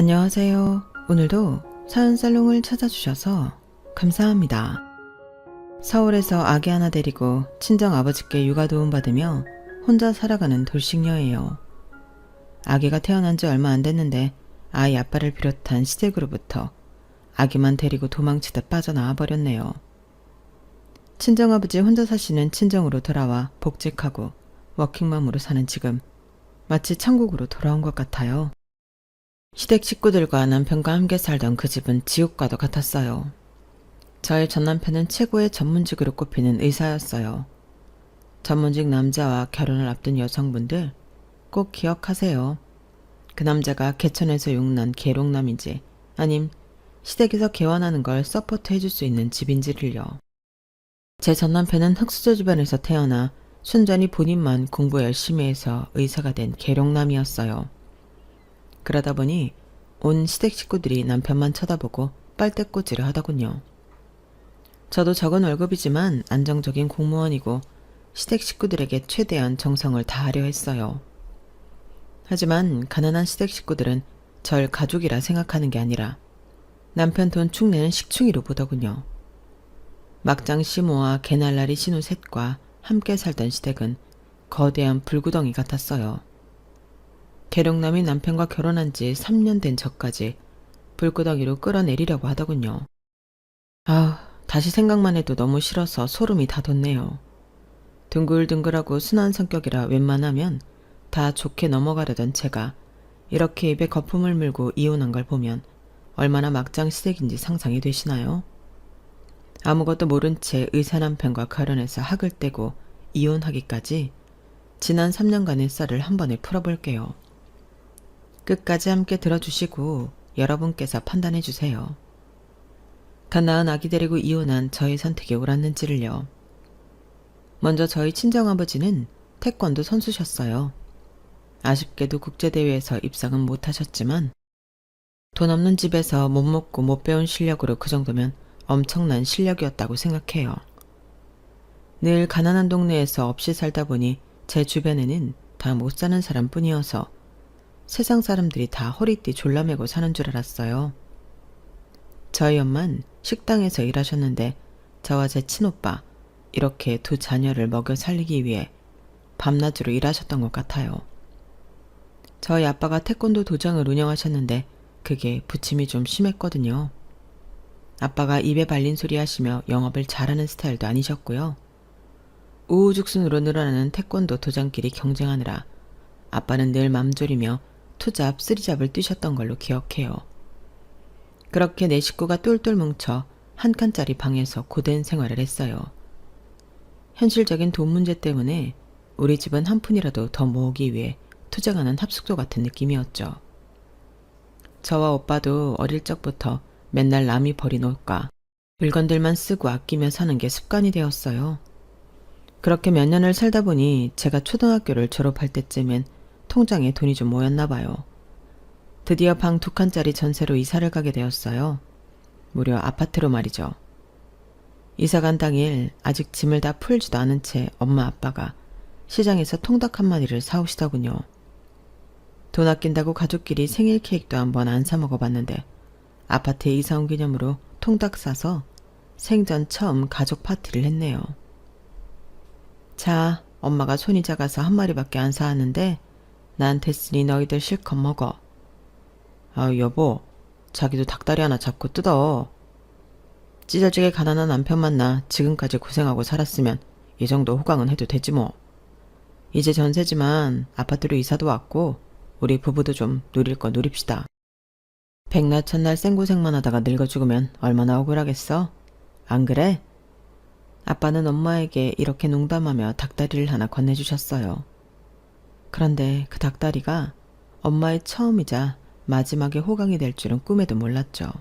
안녕하세요. 오늘도 사연살롱을 찾아주셔서 감사합니다. 서울에서 아기 하나 데리고 친정아버지께 육아 도움받으며 혼자 살아가는 돌싱녀예요. 아기가 태어난 지 얼마 안 됐는데 아이 아빠를 비롯한 시댁으로부터 아기만 데리고 도망치다 빠져나와 버렸네요. 친정아버지 혼자 사시는 친정으로 돌아와 복직하고 워킹맘으로 사는 지금 마치 천국으로 돌아온 것 같아요. 시댁 식구들과 남편과 함께 살던 그 집은 지옥과도 같았어요. 저의 전남편은 최고의 전문직으로 꼽히는 의사였어요. 전문직 남자와 결혼을 앞둔 여성분들 꼭 기억하세요. 그 남자가 개천에서 용난 계룡남인지 아님 시댁에서 개원하는 걸 서포트 해줄 수 있는 집인지를요. 제 전남편은 흙수저 집안에서 태어나 순전히 본인만 공부 열심히 해서 의사가 된 계룡남이었어요. 그러다 보니 온 시댁 식구들이 남편만 쳐다보고 빨대꽂이를 하더군요. 저도 적은 월급이지만 안정적인 공무원이고 시댁 식구들에게 최대한 정성을 다하려 했어요. 하지만 가난한 시댁 식구들은 절 가족이라 생각하는 게 아니라 남편 돈 축내는 식충이로 보더군요. 막장 시모와 개날라리 신우 셋과 함께 살던 시댁은 거대한 불구덩이 같았어요. 계룡남이 남편과 결혼한 지 3년 된 저까지 불구덩이로 끌어내리려고 하더군요. 다시 생각만 해도 너무 싫어서 소름이 다 돋네요. 둥글둥글하고 순한 성격이라 웬만하면 다 좋게 넘어가려던 제가 이렇게 입에 거품을 물고 이혼한 걸 보면 얼마나 막장 시댁인지 상상이 되시나요? 아무것도 모른 채 의사 남편과 결혼해서 학을 떼고 이혼하기까지 지난 3년간의 썰을 한 번에 풀어볼게요. 끝까지 함께 들어주시고 여러분께서 판단해주세요. 갓 낳은 아기 데리고 이혼한 저의 선택이 옳았는지를요. 먼저 저희 친정아버지는 태권도 선수셨어요. 아쉽게도 국제대회에서 입상은 못하셨지만 돈 없는 집에서 못 먹고 못 배운 실력으로 그 정도면 엄청난 실력이었다고 생각해요. 늘 가난한 동네에서 없이 살다 보니 제 주변에는 다 못 사는 사람뿐이어서 세상 사람들이 다 허리띠 졸라매고 사는 줄 알았어요. 저희 엄만 식당에서 일하셨는데 저와 제 친오빠 이렇게 두 자녀를 먹여 살리기 위해 밤낮으로 일하셨던 것 같아요. 저희 아빠가 태권도 도장을 운영하셨는데 그게 부침이 좀 심했거든요. 아빠가 입에 발린 소리 하시며 영업을 잘하는 스타일도 아니셨고요. 우후죽순으로 늘어나는 태권도 도장끼리 경쟁하느라 아빠는 늘 맘졸이며 투잡, 쓰리잡을 뛰셨던 걸로 기억해요. 그렇게 네 식구가 똘똘 뭉쳐 한 칸짜리 방에서 고된 생활을 했어요. 현실적인 돈 문제 때문에 우리 집은 한 푼이라도 더 모으기 위해 투쟁하는 합숙소 같은 느낌이었죠. 저와 오빠도 어릴 적부터 맨날 남이 버린 옷과 물건들만 쓰고 아끼며 사는 게 습관이 되었어요. 그렇게 몇 년을 살다 보니 제가 초등학교를 졸업할 때쯤엔 통장에 돈이 좀 모였나 봐요. 드디어 방 2칸짜리 전세로 이사를 가게 되었어요. 무려 아파트로 말이죠. 이사 간 당일 아직 짐을 다 풀지도 않은 채 엄마 아빠가 시장에서 통닭 한 마리를 사오시더군요. 돈 아낀다고 가족끼리 생일 케이크도 한번 안 사 먹어봤는데 아파트에 이사 온 기념으로 통닭 사서 생전 처음 가족 파티를 했네요. 자, 엄마가 손이 작아서 한 마리밖에 안 사왔는데 난 됐으니 너희들 실컷 먹어. 여보, 자기도 닭다리 하나 잡고 뜯어. 찌질찌게 가난한 남편 만나 지금까지 고생하고 살았으면 이 정도 호강은 해도 되지 뭐. 이제 전세지만 아파트로 이사도 왔고 우리 부부도 좀 누릴 거 누립시다. 백날 첫날 생고생만 하다가 늙어 죽으면 얼마나 억울하겠어? 안 그래? 아빠는 엄마에게 이렇게 농담하며 닭다리를 하나 건네주셨어요. 그런데 그 닭다리가 엄마의 처음이자 마지막에 호강이 될 줄은 꿈에도 몰랐죠.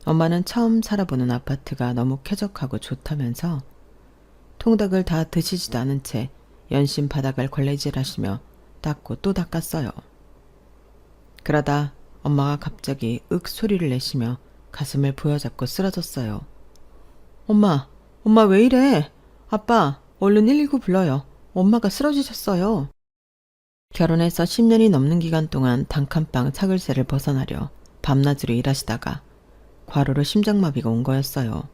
엄마는 처음 살아보는 아파트가 너무 쾌적하고 좋다면서 통닭을 다 드시지도 않은 채 연신 바닥을 걸레질하시며 닦고 또 닦았어요. 그러다 엄마가 갑자기 윽 소리를 내시며 가슴을 부여잡고 쓰러졌어요. 엄마 왜 이래? 아빠, 얼른 119 불러요. 엄마가 쓰러지셨어요. 결혼해서 10년이 넘는 기간 동안 단칸방 사글세를 벗어나려 밤낮으로 일하시다가 과로로 심장마비가 온 거였어요.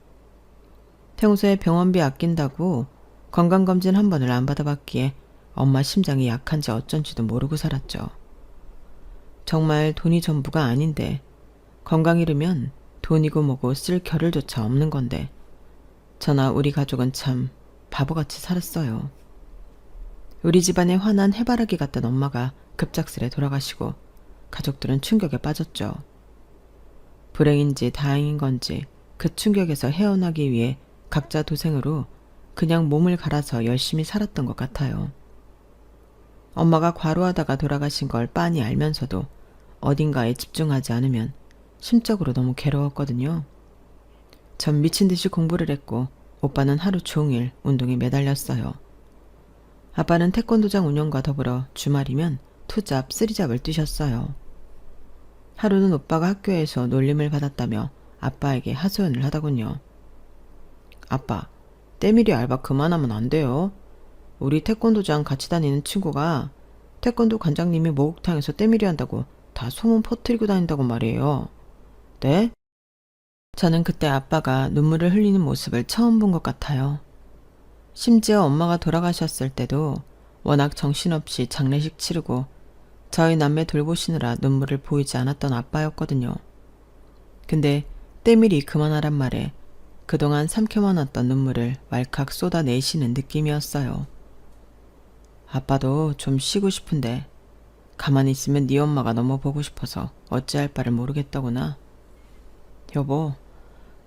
평소에 병원비 아낀다고 건강검진 한 번을 안 받아봤기에 엄마 심장이 약한지 어쩐지도 모르고 살았죠. 정말 돈이 전부가 아닌데 건강 잃으면 돈이고 뭐고 쓸 겨를조차 없는 건데 저나 우리 가족은 참 바보같이 살았어요. 우리 집안에 환한 해바라기 같던 엄마가 급작스레 돌아가시고 가족들은 충격에 빠졌죠. 불행인지 다행인 건지 그 충격에서 헤어나기 위해 각자 도생으로 그냥 몸을 갈아서 열심히 살았던 것 같아요. 엄마가 과로하다가 돌아가신 걸 빤히 알면서도 어딘가에 집중하지 않으면 심적으로 너무 괴로웠거든요. 전 미친 듯이 공부를 했고 오빠는 하루 종일 운동에 매달렸어요. 아빠는 태권도장 운영과 더불어 주말이면 투잡, 쓰리잡을 뛰셨어요. 하루는 오빠가 학교에서 놀림을 받았다며 아빠에게 하소연을 하더군요. 아빠, 때밀이 알바 그만하면 안 돼요. 우리 태권도장 같이 다니는 친구가 태권도 관장님이 목욕탕에서 때밀이 한다고 다 소문 퍼뜨리고 다닌다고 말이에요. 네? 저는 그때 아빠가 눈물을 흘리는 모습을 처음 본 것 같아요. 심지어 엄마가 돌아가셨을 때도 워낙 정신없이 장례식 치르고 저희 남매 돌보시느라 눈물을 보이지 않았던 아빠였거든요. 근데 때밀이 그만하란 말에 그동안 삼켜만왔던 눈물을 왈칵 쏟아내시는 느낌이었어요. 아빠도 좀 쉬고 싶은데 가만히 있으면 네 엄마가 너무 보고 싶어서 어찌할 바를 모르겠더구나. 여보,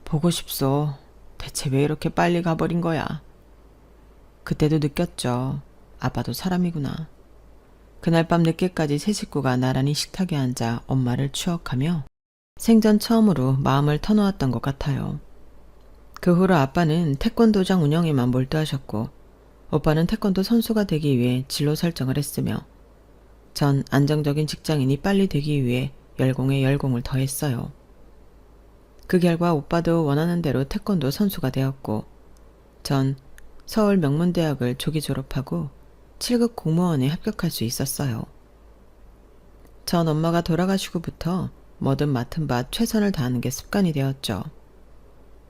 보고 싶소. 대체 왜 이렇게 빨리 가버린 거야? 그때도 느꼈죠. 아빠도 사람이구나. 그날 밤 늦게까지 세 식구가 나란히 식탁에 앉아 엄마를 추억하며 생전 처음으로 마음을 터놓았던 것 같아요. 그 후로 아빠는 태권도장 운영에만 몰두하셨고 오빠는 태권도 선수가 되기 위해 진로 설정을 했으며 전 안정적인 직장인이 빨리 되기 위해 열공에 열공을 더했어요. 그 결과 오빠도 원하는 대로 태권도 선수가 되었고 전 서울 명문대학을 조기 졸업하고 7급 공무원에 합격할 수 있었어요. 전 엄마가 돌아가시고부터 뭐든 맡은 바 최선을 다하는 게 습관이 되었죠.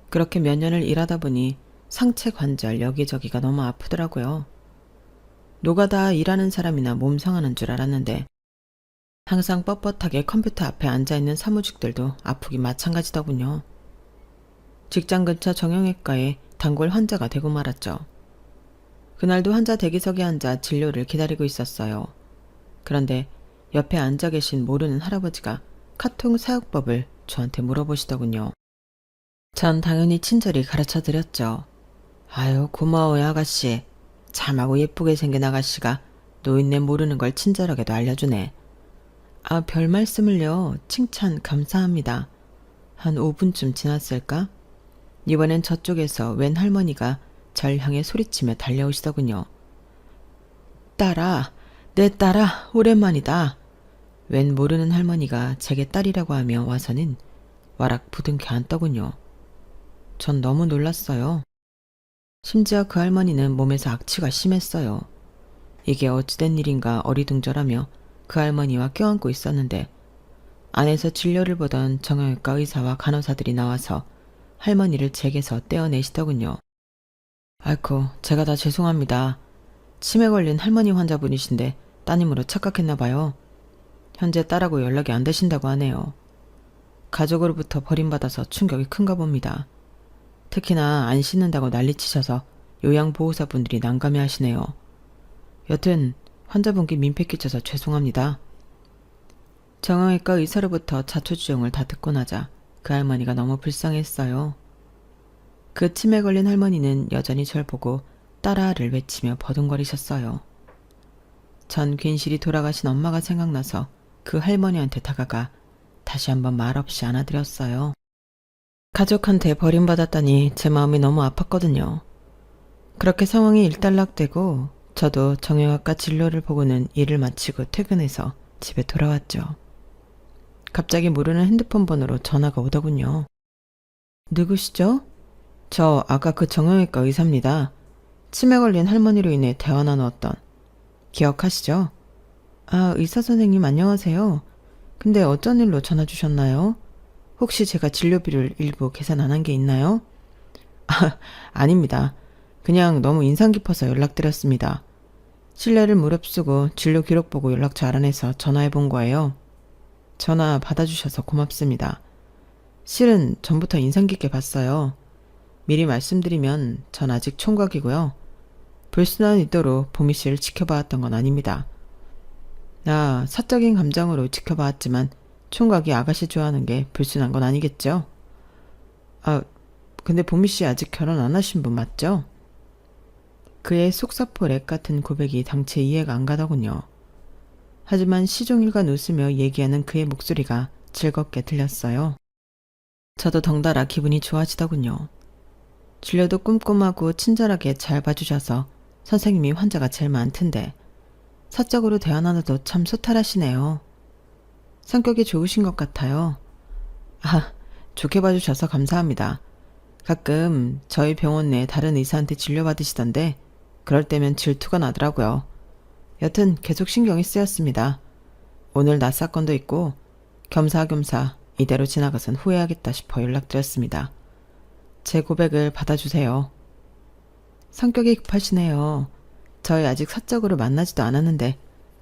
그렇게 몇 년을 일하다 보니 상체 관절 여기저기가 너무 아프더라고요. 노가다 일하는 사람이나 몸 상하는 줄 알았는데 항상 뻣뻣하게 컴퓨터 앞에 앉아있는 사무직들도 아프기 마찬가지더군요. 직장 근처 정형외과에 단골 환자가 되고 말았죠. 그날도 환자 대기석에 앉아 진료를 기다리고 있었어요. 그런데 옆에 앉아 계신 모르는 할아버지가 카통 사용법을 저한테 물어보시더군요. 전 당연히 친절히 가르쳐드렸죠. 아유, 고마워요 아가씨. 참하고 예쁘게 생긴 아가씨가 노인네 모르는 걸 친절하게도 알려주네. 아, 별 말씀을요. 칭찬 감사합니다. 한 5분쯤 지났을까? 이번엔 저쪽에서 웬 할머니가 절 향해 소리치며 달려오시더군요. 딸아, 내 딸아, 오랜만이다. 웬 모르는 할머니가 제게 딸이라고 하며 와서는 와락 부둥켜 앉더군요. 전 너무 놀랐어요. 심지어 그 할머니는 몸에서 악취가 심했어요. 이게 어찌된 일인가 어리둥절하며 그 할머니와 껴안고 있었는데 안에서 진료를 보던 정형외과 의사와 간호사들이 나와서 할머니를 제게서 떼어내시더군요. 아이고, 제가 다 죄송합니다. 치매 걸린 할머니 환자분이신데 따님으로 착각했나 봐요. 현재 딸하고 연락이 안 되신다고 하네요. 가족으로부터 버림받아서 충격이 큰가 봅니다. 특히나 안 씻는다고 난리치셔서 요양보호사분들이 난감해 하시네요. 여튼 환자분께 민폐 끼쳐서 죄송합니다. 정형외과 의사로부터 자초지종을 다 듣고 나자 그 할머니가 너무 불쌍했어요. 그 치매 걸린 할머니는 여전히 절 보고 딸아를 외치며 버둥거리셨어요. 전 괜시리 돌아가신 엄마가 생각나서 그 할머니한테 다가가 다시 한번 말없이 안아드렸어요. 가족한테 버림받았다니 제 마음이 너무 아팠거든요. 그렇게 상황이 일단락되고 저도 정형외과 진료를 보고는 일을 마치고 퇴근해서 집에 돌아왔죠. 갑자기 모르는 핸드폰 번호로 전화가 오더군요. 누구시죠? 저 아까 그 정형외과 의사입니다. 치매 걸린 할머니로 인해 대화 나누었던. 기억하시죠? 아, 의사 선생님 안녕하세요. 근데 어쩐 일로 전화 주셨나요? 혹시 제가 진료비를 일부 계산 안 한 게 있나요? 아, 아닙니다. 그냥 너무 인상 깊어서 연락드렸습니다. 실례를 무릅쓰고 진료 기록 보고 연락처 알아내서 전화해 본 거예요. 전화 받아주셔서 고맙습니다. 실은 전부터 인상 깊게 봤어요. 미리 말씀드리면 전 아직 총각이고요. 불순한 의도로 보미 씨를 지켜봐왔던 건 아닙니다. 나 사적인 감정으로 지켜봐왔지만 총각이 아가씨 좋아하는 게 불순한 건 아니겠죠? 아, 근데 보미 씨 아직 결혼 안 하신 분 맞죠? 그의 속사포 렉 같은 고백이 당체 이해가 안 가더군요. 하지만 시종일관 웃으며 얘기하는 그의 목소리가 즐겁게 들렸어요. 저도 덩달아 기분이 좋아지더군요. 진료도 꼼꼼하고 친절하게 잘 봐주셔서 선생님이 환자가 제일 많던데 사적으로 대화 나눠도 참 소탈하시네요. 성격이 좋으신 것 같아요. 아, 좋게 봐주셔서 감사합니다. 가끔 저희 병원 내 다른 의사한테 진료받으시던데 그럴 때면 질투가 나더라고요. 여튼 계속 신경이 쓰였습니다. 오늘 낮 사건도 있고 겸사겸사 이대로 지나가선 후회하겠다 싶어 연락드렸습니다. 제 고백을 받아주세요. 성격이 급하시네요. 저희 아직 사적으로 만나지도 않았는데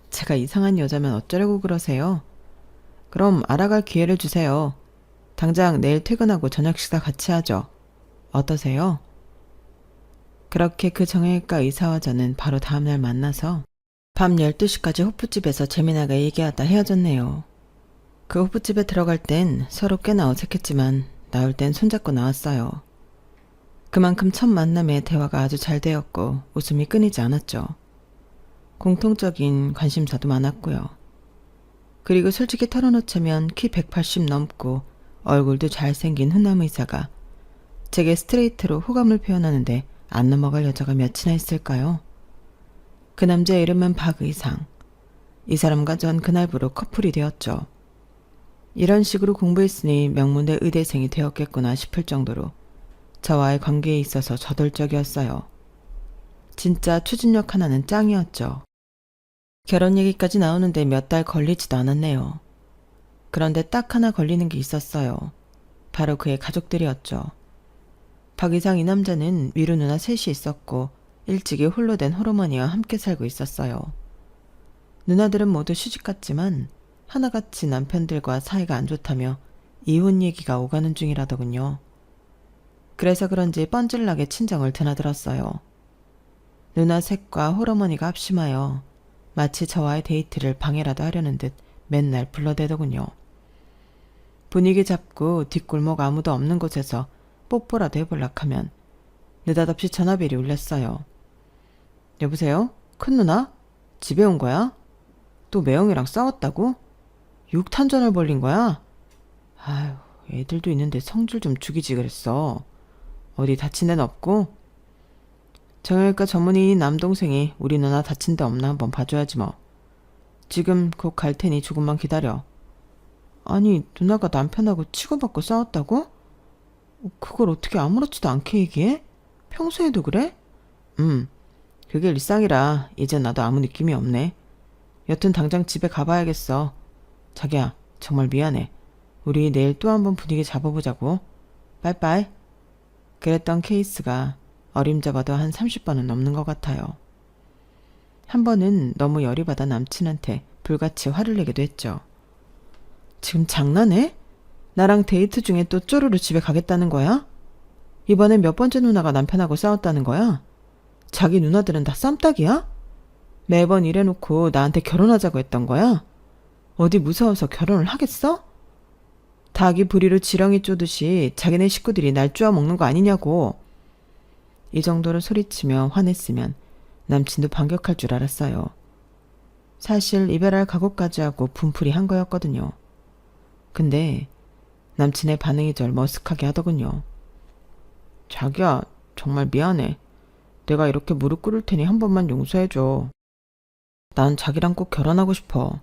제가 이상한 여자면 어쩌려고 그러세요? 그럼 알아갈 기회를 주세요. 당장 내일 퇴근하고 저녁 식사 같이 하죠. 어떠세요? 그렇게 그 정형외과 의사와 저는 바로 다음날 만나서 밤 12시까지 호프집에서 재미나게 얘기하다 헤어졌네요. 그 호프집에 들어갈 땐 서로 꽤나 어색했지만 나올 땐 손잡고 나왔어요. 그만큼 첫 만남에 대화가 아주 잘 되었고 웃음이 끊이지 않았죠. 공통적인 관심사도 많았고요. 그리고 솔직히 털어놓자면 키 180 넘고 얼굴도 잘생긴 훈남 의사가 제게 스트레이트로 호감을 표현하는데 안 넘어갈 여자가 몇이나 있을까요? 그 남자의 이름은 박의상. 이 사람과 전 그날부로 커플이 되었죠. 이런 식으로 공부했으니 명문대 의대생이 되었겠구나 싶을 정도로 저와의 관계에 있어서 저돌적이었어요. 진짜 추진력 하나는 짱이었죠. 결혼 얘기까지 나오는데 몇 달 걸리지도 않았네요. 그런데 딱 하나 걸리는 게 있었어요. 바로 그의 가족들이었죠. 박이상 이 남자는 위로 누나 셋이 있었고 일찍이 홀로 된 홀어머니와 함께 살고 있었어요. 누나들은 모두 시집갔지만 하나같이 남편들과 사이가 안 좋다며 이혼 얘기가 오가는 중이라더군요. 그래서 그런지 뻔질나게 친정을 드나들었어요. 누나 셋과 홀어머니가 합심하여 마치 저와의 데이트를 방해라도 하려는 듯 맨날 불러대더군요. 분위기 잡고 뒷골목 아무도 없는 곳에서 뽀뽀라도 해볼락 하면 느닷없이 전화벨이 울렸어요. 여보세요? 큰누나? 집에 온 거야? 또 매형이랑 싸웠다고? 육탄전을 벌린 거야? 아휴, 애들도 있는데 성질 좀 죽이지 그랬어. 어디 다친 데는 없고? 정형외과 전문의인 남동생이 우리 누나 다친 데 없나 한번 봐줘야지 뭐. 지금 곧 갈 테니 조금만 기다려. 아니, 누나가 남편하고 치고받고 싸웠다고? 그걸 어떻게 아무렇지도 않게 얘기해? 평소에도 그래? 그게 일상이라 이제 나도 아무 느낌이 없네. 여튼 당장 집에 가봐야겠어. 자기야, 정말 미안해. 우리 내일 또 한번 분위기 잡아보자고. 빠이빠이. 그랬던 케이스가 어림잡아도 한 30번은 넘는 것 같아요. 한 번은 너무 열이 받아 남친한테 불같이 화를 내기도 했죠. 지금 장난해? 나랑 데이트 중에 또 쪼르르 집에 가겠다는 거야? 이번엔 몇 번째 누나가 남편하고 싸웠다는 거야? 자기 누나들은 다 쌈딱이야? 매번 이래놓고 나한테 결혼하자고 했던 거야? 어디 무서워서 결혼을 하겠어? 닭이 부리로 지렁이 쪼듯이 자기네 식구들이 날 쪼아먹는 거 아니냐고. 이 정도로 소리치며 화냈으면 남친도 반격할 줄 알았어요. 사실 이별할 각오까지 하고 분풀이 한 거였거든요. 근데 남친의 반응이 절 머쓱하게 하더군요. 자기야, 정말 미안해. 내가 이렇게 무릎 꿇을 테니 한 번만 용서해줘. 난 자기랑 꼭 결혼하고 싶어.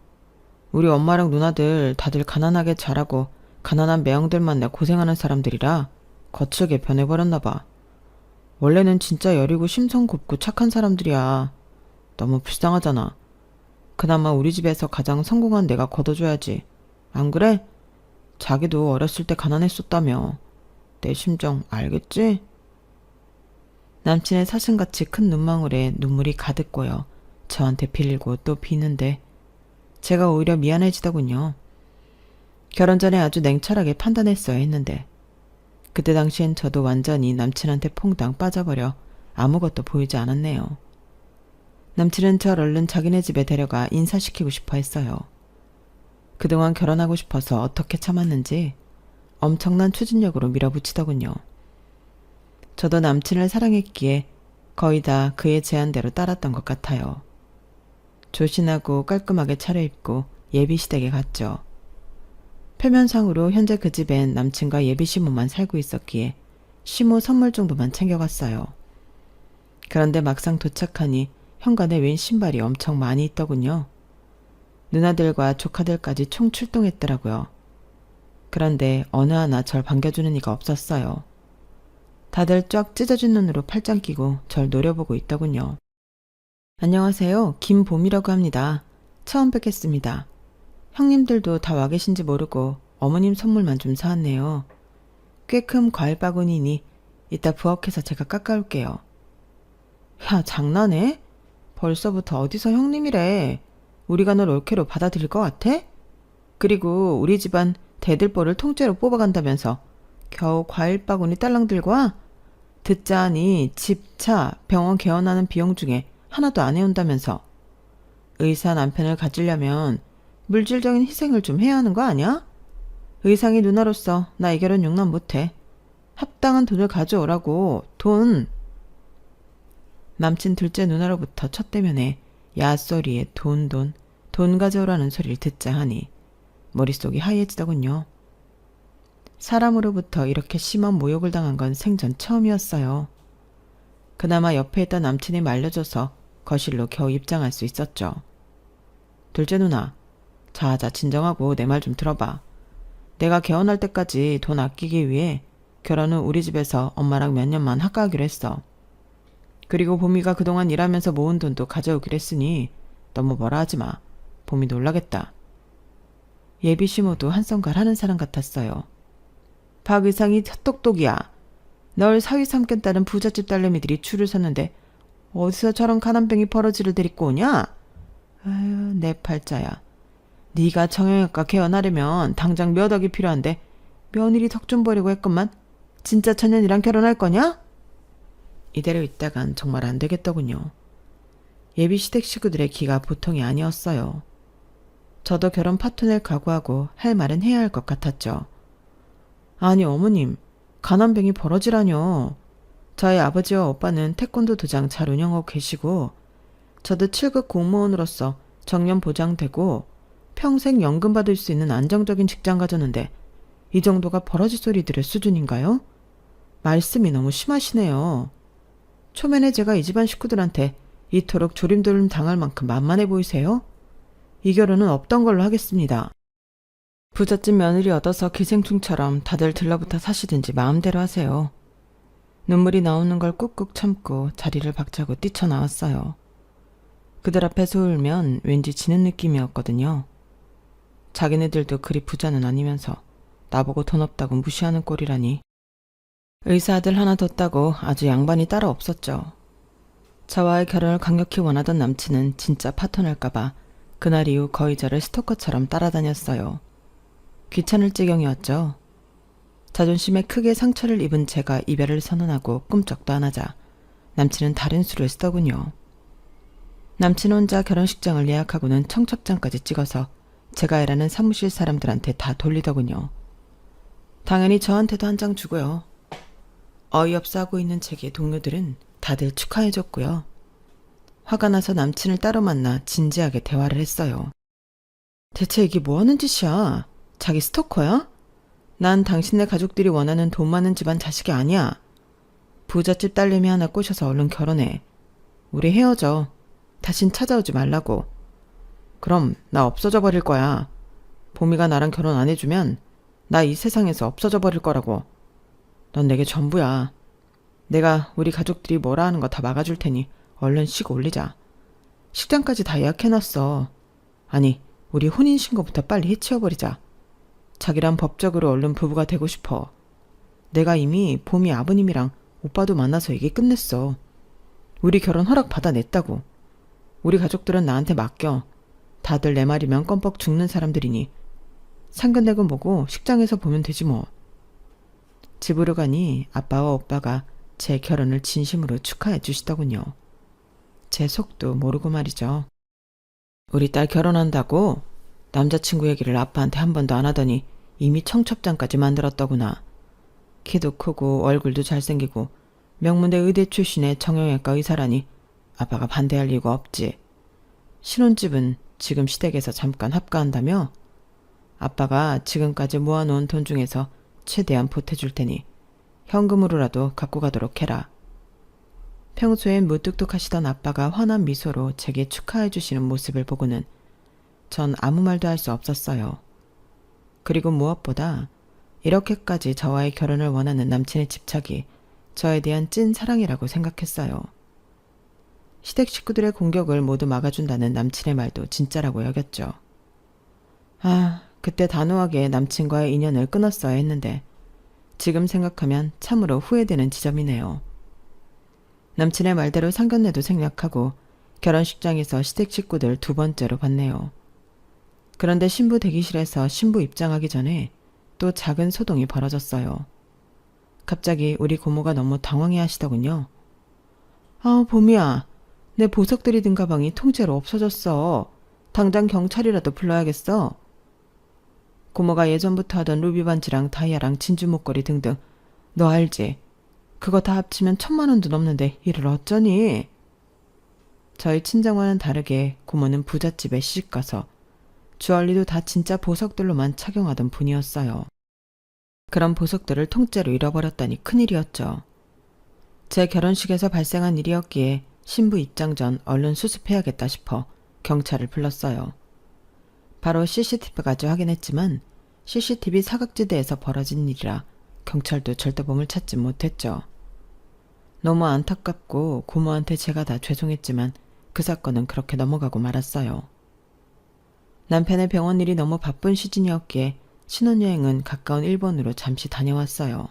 우리 엄마랑 누나들 다들 가난하게 자라고 가난한 매형들 만나 고생하는 사람들이라 거칠게 변해버렸나 봐. 원래는 진짜 여리고 심성 곱고 착한 사람들이야. 너무 불쌍하잖아. 그나마 우리 집에서 가장 성공한 내가 걷어줘야지. 안 그래? 자기도 어렸을 때 가난했었다며. 내 심정 알겠지? 남친의 사슴같이 큰 눈망울에 눈물이 가득 고여 저한테 빌고 또 비는데 제가 오히려 미안해지더군요. 결혼 전에 아주 냉철하게 판단했어야 했는데 그때 당시엔 저도 완전히 남친한테 퐁당 빠져버려 아무것도 보이지 않았네요. 남친은 절 얼른 자기네 집에 데려가 인사시키고 싶어 했어요. 그동안 결혼하고 싶어서 어떻게 참았는지 엄청난 추진력으로 밀어붙이더군요. 저도 남친을 사랑했기에 거의 다 그의 제안대로 따랐던 것 같아요. 조신하고 깔끔하게 차려입고 예비시댁에 갔죠. 표면상으로 현재 그 집엔 남친과 예비시모만 살고 있었기에 시모 선물 정도만 챙겨갔어요. 그런데 막상 도착하니 현관에 웬 신발이 엄청 많이 있더군요. 누나들과 조카들까지 총 출동했더라고요. 그런데 어느 하나 절 반겨주는 이가 없었어요. 다들 쫙 찢어진 눈으로 팔짱 끼고 절 노려보고 있더군요. 안녕하세요. 김봄이라고 합니다. 처음 뵙겠습니다. 형님들도 다 와 계신지 모르고 어머님 선물만 좀 사왔네요. 꽤 큰 과일 바구니니 이따 부엌에서 제가 깎아올게요. 야, 장난해? 벌써부터 어디서 형님이래. 우리가 널 올케로 받아들일 것 같아? 그리고 우리 집안 대들보를 통째로 뽑아간다면서 겨우 과일 바구니 딸랑 들고 와? 듣자하니 집, 차, 병원 개원하는 비용 중에 하나도 안 해온다면서. 의사 남편을 가지려면 물질적인 희생을 좀 해야 하는 거 아니야? 의상이 누나로서 나 이 결혼 용납 못해. 합당한 돈을 가져오라고. 돈. 남친 둘째 누나로부터 첫 대면에 야소리에 돈 가져오라는 소리를 듣자 하니 머릿속이 하얘지더군요. 사람으로부터 이렇게 심한 모욕을 당한 건 생전 처음이었어요. 그나마 옆에 있던 남친이 말려줘서 거실로 겨우 입장할 수 있었죠. 둘째 누나, 자자 진정하고 내 말 좀 들어봐. 내가 개원할 때까지 돈 아끼기 위해 결혼은 우리 집에서 엄마랑 몇 년만 학가하기로 했어. 그리고 봄이가 그동안 일하면서 모은 돈도 가져오기로 했으니 너무 뭐라 하지 마. 봄이 놀라겠다. 예비 시모도 한성갈 하는 사람 같았어요. 박 의상이 헛똑똑이야. 널 사위 삼겠다는 부잣집 딸내미들이 줄을 섰는데 어디서 저런 가난뱅이 버러지를 데리고 오냐? 아유, 내 팔자야. 네가 정형외과 개원하려면 당장 몇 억이 필요한데 며느리 덕 좀 버리고 했건만 진짜 천년이랑 결혼할 거냐? 이대로 있다간 정말 안 되겠더군요. 예비 시댁 식구들의 기가 보통이 아니었어요. 저도 결혼 파토낼 각오하고 할 말은 해야 할 것 같았죠. 아니 어머님, 가난뱅이 버러지라뇨. 저희 아버지와 오빠는 태권도 도장 잘 운영하고 계시고 저도 7급 공무원으로서 정년 보장되고 평생 연금 받을 수 있는 안정적인 직장 가졌는데 이 정도가 버러지 소리 들을 수준인가요? 말씀이 너무 심하시네요. 초면에 제가 이 집안 식구들한테 이토록 조림돌림 당할 만큼 만만해 보이세요? 이 결혼은 없던 걸로 하겠습니다. 부잣집 며느리 얻어서 기생충처럼 다들 들러붙어 사시든지 마음대로 하세요. 눈물이 나오는 걸 꾹꾹 참고 자리를 박차고 뛰쳐나왔어요. 그들 앞에서 울면 왠지 지는 느낌이었거든요. 자기네들도 그리 부자는 아니면서 나보고 돈 없다고 무시하는 꼴이라니. 의사 아들 하나 뒀다고 아주 양반이 따로 없었죠. 저와의 결혼을 강력히 원하던 남친은 진짜 파토날까봐 그날 이후 거의 저를 스토커처럼 따라다녔어요. 귀찮을 지경이었죠. 자존심에 크게 상처를 입은 제가 이별을 선언하고 꿈쩍도 안 하자 남친은 다른 수를 쓰더군요. 남친 혼자 결혼식장을 예약하고는 청첩장까지 찍어서 제가 일하는 사무실 사람들한테 다 돌리더군요. 당연히 저한테도 한 장 주고요. 어이없어 하고 있는 제게 동료들은 다들 축하해줬고요. 화가 나서 남친을 따로 만나 진지하게 대화를 했어요. 대체 이게 뭐하는 짓이야? 자기 스토커야? 난 당신네 가족들이 원하는 돈 많은 집안 자식이 아니야. 부잣집 딸내미 하나 꼬셔서 얼른 결혼해. 우리 헤어져. 다신 찾아오지 말라고. 그럼 나 없어져 버릴 거야. 봄이가 나랑 결혼 안 해주면 나 이 세상에서 없어져 버릴 거라고. 넌 내게 전부야. 내가 우리 가족들이 뭐라 하는 거 다 막아줄 테니 얼른 식 올리자. 식장까지 다 예약해놨어. 아니, 우리 혼인신고부터 빨리 해치워버리자. 자기랑 법적으로 얼른 부부가 되고 싶어. 내가 이미 봄이 아버님이랑 오빠도 만나서 얘기 끝냈어. 우리 결혼 허락 받아냈다고. 우리 가족들은 나한테 맡겨. 다들 내 말이면 껌뻑 죽는 사람들이니 상견례금 보고 식장에서 보면 되지 뭐. 집으로 가니 아빠와 오빠가 제 결혼을 진심으로 축하해 주시더군요. 제 속도 모르고 말이죠. 우리 딸 결혼한다고? 남자친구 얘기를 아빠한테 한 번도 안 하더니 이미 청첩장까지 만들었더구나. 키도 크고 얼굴도 잘생기고 명문대 의대 출신의 정형외과 의사라니 아빠가 반대할 이유가 없지. 신혼집은 지금 시댁에서 잠깐 합가한다며? 아빠가 지금까지 모아놓은 돈 중에서 최대한 보태줄 테니 현금으로라도 갖고 가도록 해라. 평소엔 무뚝뚝하시던 아빠가 환한 미소로 제게 축하해 주시는 모습을 보고는 전 아무 말도 할 수 없었어요. 그리고 무엇보다 이렇게까지 저와의 결혼을 원하는 남친의 집착이 저에 대한 찐 사랑이라고 생각했어요. 시댁 식구들의 공격을 모두 막아준다는 남친의 말도 진짜라고 여겼죠. 그때 단호하게 남친과의 인연을 끊었어야 했는데 지금 생각하면 참으로 후회되는 지점이네요. 남친의 말대로 상견례도 생략하고 결혼식장에서 시댁 식구들 2번째로 봤네요. 그런데 신부 대기실에서 신부 입장하기 전에 또 작은 소동이 벌어졌어요. 갑자기 우리 고모가 너무 당황해 하시더군요. 봄이야. 내 보석들이 든 가방이 통째로 없어졌어. 당장 경찰이라도 불러야겠어. 고모가 예전부터 하던 루비 반지랑 다이아랑 진주 목걸이 등등 너 알지? 그거 다 합치면 1,000만 원도 넘는데 이를 어쩌니? 저희 친정과는 다르게 고모는 부잣집에 시집가서 주얼리도 다 진짜 보석들로만 착용하던 분이었어요. 그런 보석들을 통째로 잃어버렸다니 큰일이었죠. 제 결혼식에서 발생한 일이었기에 신부 입장 전 얼른 수습해야겠다 싶어 경찰을 불렀어요. 바로 CCTV까지 확인했지만 CCTV 사각지대에서 벌어진 일이라 경찰도 절대 몸을 찾지 못했죠. 너무 안타깝고 고모한테 제가 다 죄송했지만 그 사건은 그렇게 넘어가고 말았어요. 남편의 병원 일이 너무 바쁜 시즌이었기에 신혼여행은 가까운 일본으로 잠시 다녀왔어요.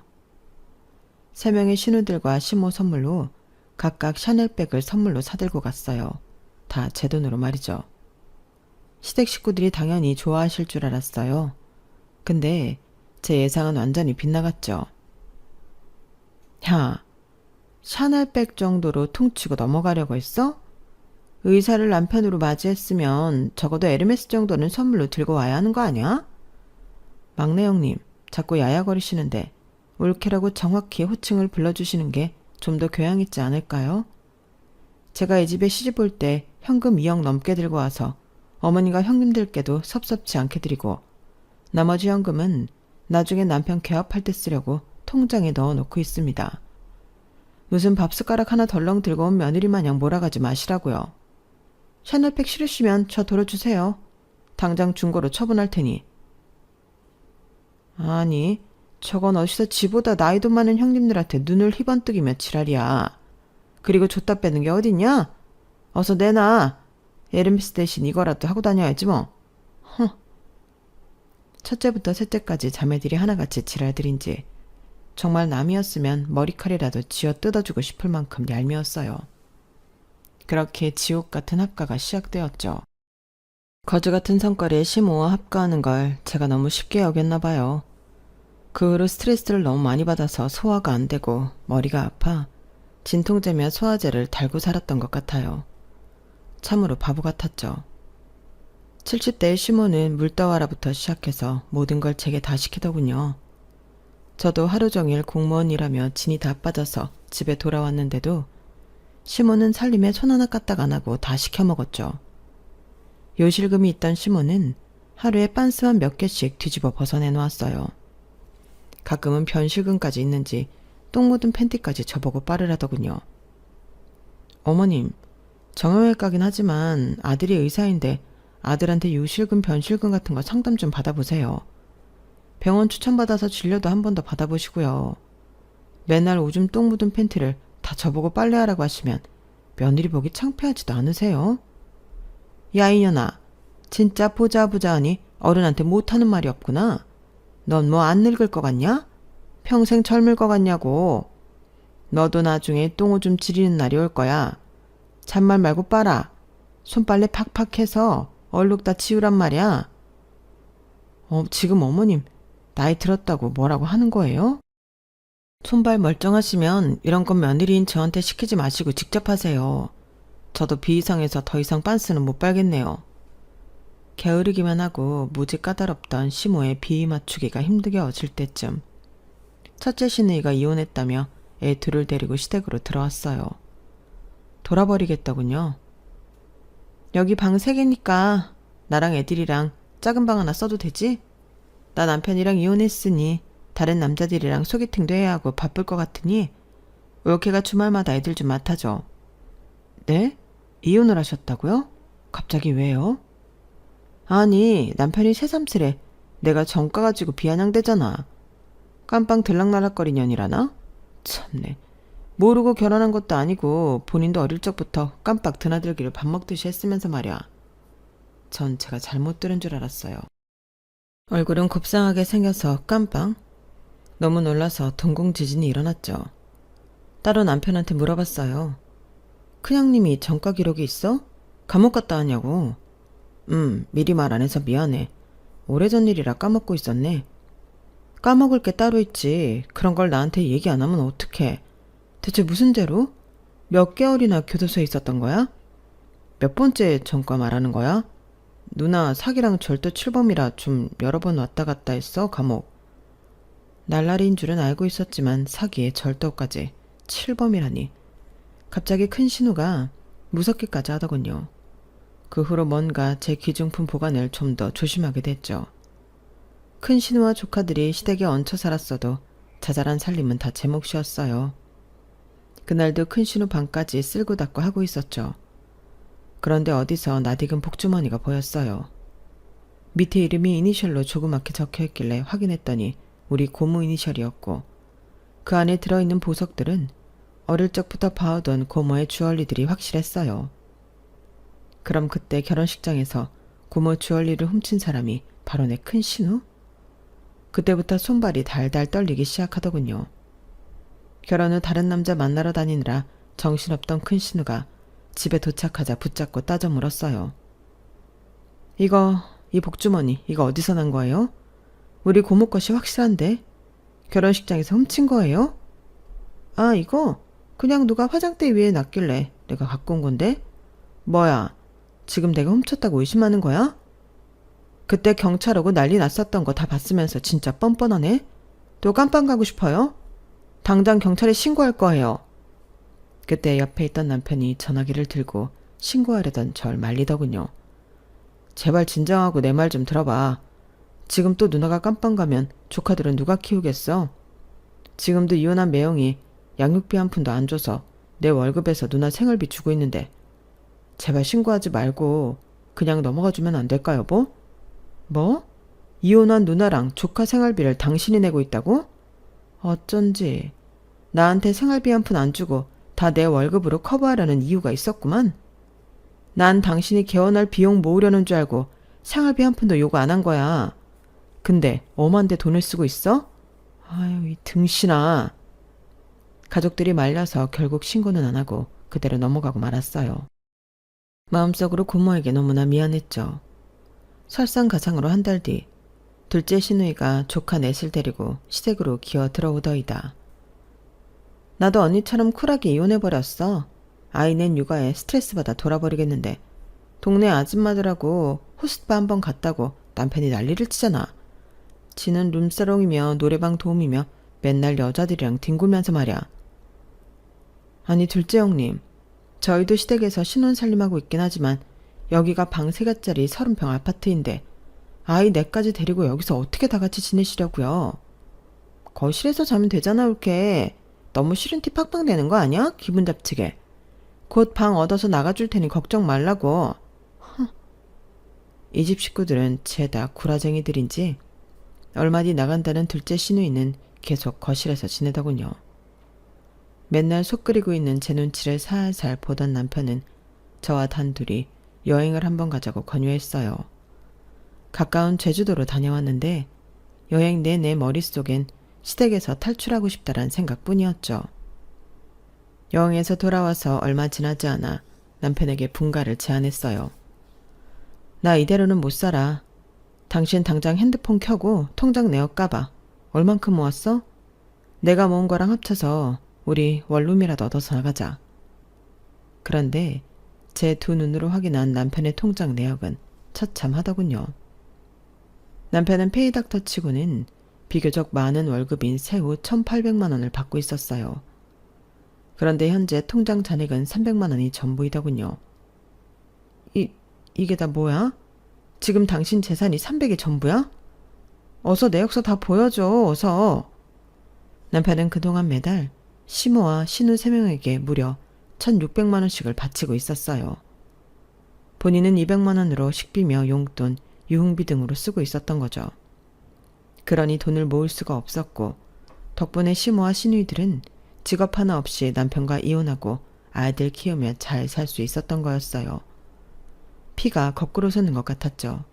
3명의 신우들과 시모 선물로 각각 샤넬백을 선물로 사들고 갔어요. 다 제 돈으로 말이죠. 시댁 식구들이 당연히 좋아하실 줄 알았어요. 근데 제 예상은 완전히 빗나갔죠. 야, 샤넬백 정도로 퉁치고 넘어가려고 했어? 의사를 남편으로 맞이했으면 적어도 에르메스 정도는 선물로 들고 와야 하는 거 아니야? 막내 형님, 자꾸 야야거리시는데 올케라고 정확히 호칭을 불러주시는 게 좀 더 교양 있지 않을까요? 제가 이 집에 시집 올 때 현금 2억 넘게 들고 와서 어머니가 형님들께도 섭섭치 않게 드리고 나머지 현금은 나중에 남편 개업할 때 쓰려고 통장에 넣어놓고 있습니다. 무슨 밥숟가락 하나 덜렁 들고 온 며느리 마냥 몰아가지 마시라고요. 샤넬백 싫으시면 저 돌려주세요. 당장 중고로 처분할 테니. 아니, 저건 어디서 지보다 나이도 많은 형님들한테 눈을 희번뜩이며 지랄이야. 그리고 줬다 빼는 게 어딨냐? 어서 내놔. 에르메스 대신 이거라도 하고 다녀야지 뭐. 첫째부터 셋째까지 자매들이 하나같이 지랄들인지 정말 남이었으면 머리칼이라도 쥐어 뜯어주고 싶을 만큼 얄미웠어요. 그렇게 지옥 같은 합가가 시작되었죠. 거지 같은 성깔의 시모와 합가하는 걸 제가 너무 쉽게 여겼나 봐요. 그 후로 스트레스를 너무 많이 받아서 소화가 안 되고 머리가 아파 진통제며 소화제를 달고 살았던 것 같아요. 참으로 바보 같았죠. 70대의 시모는 물떠와라부터 시작해서 모든 걸 제게 다 시키더군요. 저도 하루 종일 공무원 일하며 진이 다 빠져서 집에 돌아왔는데도 시모는 살림에 손 하나 까딱 안 하고 다 시켜 먹었죠. 요실금이 있던 시모는 하루에 빤스만 몇 개씩 뒤집어 벗어내 놓았어요. 가끔은 변실금까지 있는지 똥 묻은 팬티까지 저보고 빠르라더군요. 어머님, 정형외과긴 하지만 아들이 의사인데 아들한테 요실금, 변실금 같은 거 상담 좀 받아보세요. 병원 추천받아서 진료도 한 번 더 받아보시고요. 맨날 오줌 똥 묻은 팬티를 다 저보고 빨래하라고 하시면 며느리 보기 창피하지도 않으세요? 야 이년아, 진짜 보자 하니 어른한테 못하는 말이 없구나. 넌 뭐 안 늙을 것 같냐? 평생 젊을 것 같냐고. 너도 나중에 똥오줌 지리는 날이 올 거야. 잔말 말고 빨아. 손빨래 팍팍 해서 얼룩 다 치우란 말이야. 지금 어머님 나이 들었다고 뭐라고 하는 거예요? 손발 멀쩡하시면 이런 건 며느리인 저한테 시키지 마시고 직접 하세요. 저도 비이성해서 더 이상 빤스는 못 빨겠네요. 게으르기만 하고 무지 까다롭던 시모의 비위 맞추기가 힘들게 어질 때쯤 첫째 시누이가 이혼했다며 애 둘을 데리고 시댁으로 들어왔어요. 돌아버리겠다군요. 여기 방 3개니까 나랑 애들이랑 작은 방 하나 써도 되지? 나 남편이랑 이혼했으니 다른 남자들이랑 소개팅도 해야 하고 바쁠 것 같으니 올케가 주말마다 애들 좀 맡아줘. 네? 이혼을 하셨다고요? 갑자기 왜요? 아니, 남편이 새삼스레 내가 정가 가지고 비아냥대잖아. 깜빵 들락날락거리년이라나? 참네. 모르고 결혼한 것도 아니고 본인도 어릴 적부터 깜빡 드나들기를 밥 먹듯이 했으면서 말이야. 전 제가 잘못 들은 줄 알았어요. 얼굴은 곱상하게 생겨서 깜빵? 너무 놀라서 동공지진이 일어났죠. 따로 남편한테 물어봤어요. 큰형님이 정가 기록이 있어? 감옥 갔다 왔냐고. 미리 말 안 해서 미안해. 오래전 일이라 까먹고 있었네. 까먹을 게 따로 있지. 그런 걸 나한테 얘기 안 하면 어떡해. 대체 무슨 죄로? 몇 개월이나 교도소에 있었던 거야? 몇 번째 전과 말하는 거야? 누나 사기랑 절도 출범이라 좀 여러 번 왔다 갔다 했어, 감옥. 날라리인 줄은 알고 있었지만 사기에 절도까지 7범이라니. 갑자기 큰 신우가 무섭기까지 하더군요. 그 후로 뭔가 제 귀중품 보관을 좀 더 조심하게 됐죠. 큰 신우와 조카들이 시댁에 얹혀 살았어도 자잘한 살림은 다 제 몫이었어요. 그날도 큰 신우 방까지 쓸고 닦고 하고 있었죠. 그런데 어디서 낯익은 복주머니가 보였어요. 밑에 이름이 이니셜로 조그맣게 적혀있길래 확인했더니 우리 고모 이니셜이었고 그 안에 들어있는 보석들은 어릴 적부터 봐오던 고모의 주얼리들이 확실했어요. 그럼 그때 결혼식장에서 고모 주얼리를 훔친 사람이 바로 내 큰 신우? 그때부터 손발이 달달 떨리기 시작하더군요. 결혼 후 다른 남자 만나러 다니느라 정신없던 큰 신우가 집에 도착하자 붙잡고 따져 물었어요. 이 복주머니 이거 어디서 난 거예요? 우리 고모 것이 확실한데? 결혼식장에서 훔친 거예요? 아, 이거 그냥 누가 화장대 위에 놨길래 내가 갖고 온 건데? 뭐야, 지금 내가 훔쳤다고 의심하는 거야? 그때 경찰 오고 난리 났었던 거 다 봤으면서 진짜 뻔뻔하네? 또 깜빵 가고 싶어요? 당장 경찰에 신고할 거예요. 그때 옆에 있던 남편이 전화기를 들고 신고하려던 절 말리더군요. 제발 진정하고 내 말 좀 들어봐. 지금 또 누나가 깜빵 가면 조카들은 누가 키우겠어? 지금도 이혼한 매형이 양육비 한 푼도 안 줘서 내 월급에서 누나 생활비 주고 있는데 제발 신고하지 말고 그냥 넘어가 주면 안 될까 여보? 뭐? 이혼한 누나랑 조카 생활비를 당신이 내고 있다고? 어쩐지 나한테 생활비 한 푼 안 주고 다 내 월급으로 커버하려는 이유가 있었구만. 난 당신이 개원할 비용 모으려는 줄 알고 생활비 한 푼도 요구 안 한 거야. 근데 엄한데 돈을 쓰고 있어? 아유, 이 등신아. 가족들이 말려서 결국 신고는 안 하고 그대로 넘어가고 말았어요. 마음속으로 고모에게 너무나 미안했죠. 설상가상으로 한 달 뒤 둘째 시누이가 조카 넷을 데리고 시댁으로 기어 들어오더이다. 나도 언니처럼 쿨하게 이혼해버렸어. 아이 낸 육아에 스트레스 받아 돌아버리겠는데 동네 아줌마들하고 호스바 한번 갔다고 남편이 난리를 치잖아. 지는 룸사롱이며 노래방 도우미며 맨날 여자들이랑 뒹굴면서 말이야. 아니 둘째 형님, 저희도 시댁에서 신혼살림하고 있긴 하지만 여기가 방 3개짜리 30평 아파트인데 아이 4까지 데리고 여기서 어떻게 다 같이 지내시려고요? 거실에서 자면 되잖아 이렇게. 너무 싫은 티 팍팍 내는 거 아니야? 기분 잡치게. 곧 방 얻어서 나가줄 테니 걱정 말라고. 이 집 식구들은 죄다 구라쟁이들인지 얼마 뒤 나간다는 둘째 시누이는 계속 거실에서 지내더군요. 맨날 속 끓이고 있는 제 눈치를 살살 보던 남편은 저와 단둘이 여행을 한번 가자고 권유했어요. 가까운 제주도로 다녀왔는데 여행 내내 머릿속엔 시댁에서 탈출하고 싶다란 생각뿐이었죠. 여행에서 돌아와서 얼마 지나지 않아 남편에게 분가를 제안했어요. 나 이대로는 못 살아. 당신 당장 핸드폰 켜고 통장 내역 까봐. 얼만큼 모았어? 내가 모은 거랑 합쳐서 우리 원룸이라도 얻어서 나가자. 그런데 제 두 눈으로 확인한 남편의 통장 내역은 처참하더군요. 남편은 페이닥터 치고는 비교적 많은 월급인 세후 1,800만 원을 받고 있었어요. 그런데 현재 통장 잔액은 300만 원이 전부이더군요. 이게 다 뭐야? 지금 당신 재산이 300이 전부야? 어서 내역서 다 보여줘, 어서. 남편은 그동안 매달 시모와 신우 3명에게 무려 1,600만 원씩을 바치고 있었어요. 본인은 200만 원으로 식비며 용돈, 유흥비 등으로 쓰고 있었던 거죠. 그러니 돈을 모을 수가 없었고 덕분에 시모와 신우이들은 직업 하나 없이 남편과 이혼하고 아이들 키우며 잘 살 수 있었던 거였어요. 피가 거꾸로 서는 것 같았죠.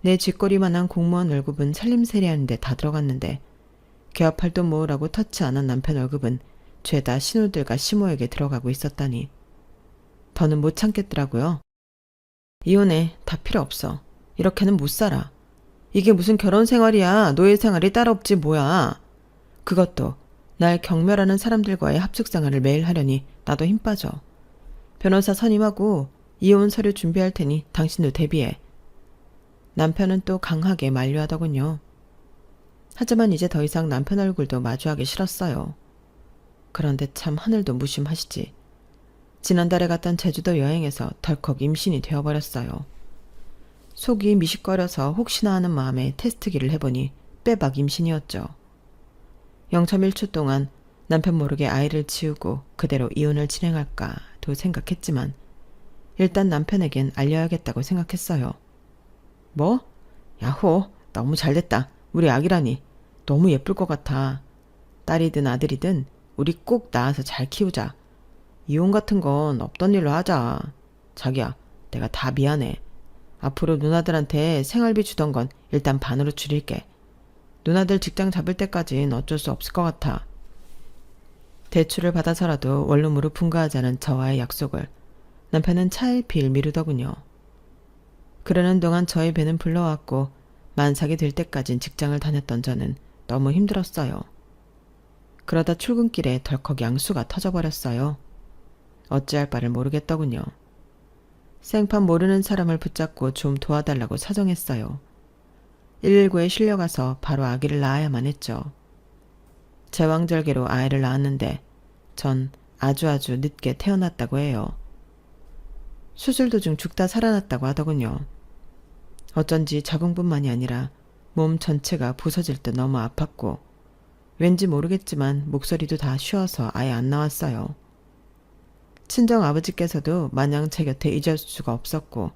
내 쥐꼬리만한 공무원 월급은 살림살이하는데 다 들어갔는데 개업할 돈 모으라고 터치 안 한 남편 월급은 죄다 신우들과 시모에게 들어가고 있었다니. 더는 못 참겠더라고요. 이혼해. 다 필요 없어. 이렇게는 못 살아. 이게 무슨 결혼 생활이야. 노예 생활이 따로 없지 뭐야. 그것도 날 경멸하는 사람들과의 합숙 생활을 매일 하려니 나도 힘 빠져. 변호사 선임하고 이혼 서류 준비할 테니 당신도 대비해. 남편은 또 강하게 만류하더군요. 하지만 이제 더 이상 남편 얼굴도 마주하기 싫었어요. 그런데 참 하늘도 무심하시지. 지난달에 갔던 제주도 여행에서 덜컥 임신이 되어버렸어요. 속이 미식거려서 혹시나 하는 마음에 테스트기를 해보니 빼박 임신이었죠. 0.1초 동안 남편 모르게 아이를 지우고 그대로 이혼을 진행할까도 생각했지만 일단 남편에겐 알려야겠다고 생각했어요. 뭐? 야호, 너무 잘됐다. 우리 아기라니. 너무 예쁠 것 같아. 딸이든 아들이든 우리 꼭 낳아서 잘 키우자. 이혼 같은 건 없던 일로 하자. 자기야, 내가 다 미안해. 앞으로 누나들한테 생활비 주던 건 일단 반으로 줄일게. 누나들 직장 잡을 때까진 어쩔 수 없을 것 같아. 대출을 받아서라도 원룸으로 분가하자는 저와의 약속을 남편은 차일피일 미루더군요. 그러는 동안 저의 배는 불러왔고 만삭이 될 때까진 직장을 다녔던 저는 너무 힘들었어요. 그러다 출근길에 덜컥 양수가 터져버렸어요. 어찌할 바를 모르겠더군요. 생판 모르는 사람을 붙잡고 좀 도와달라고 사정했어요. 119에 실려가서 바로 아기를 낳아야만 했죠. 제왕절개로 아이를 낳았는데 전 아주 늦게 태어났다고 해요. 수술 도중 죽다 살아났다고 하더군요. 어쩐지 자궁뿐만이 아니라 몸 전체가 부서질 듯 너무 아팠고 왠지 모르겠지만 목소리도 다 쉬어서 아예 안 나왔어요. 친정 아버지께서도 마냥 제 곁에 잊을 수가 없었고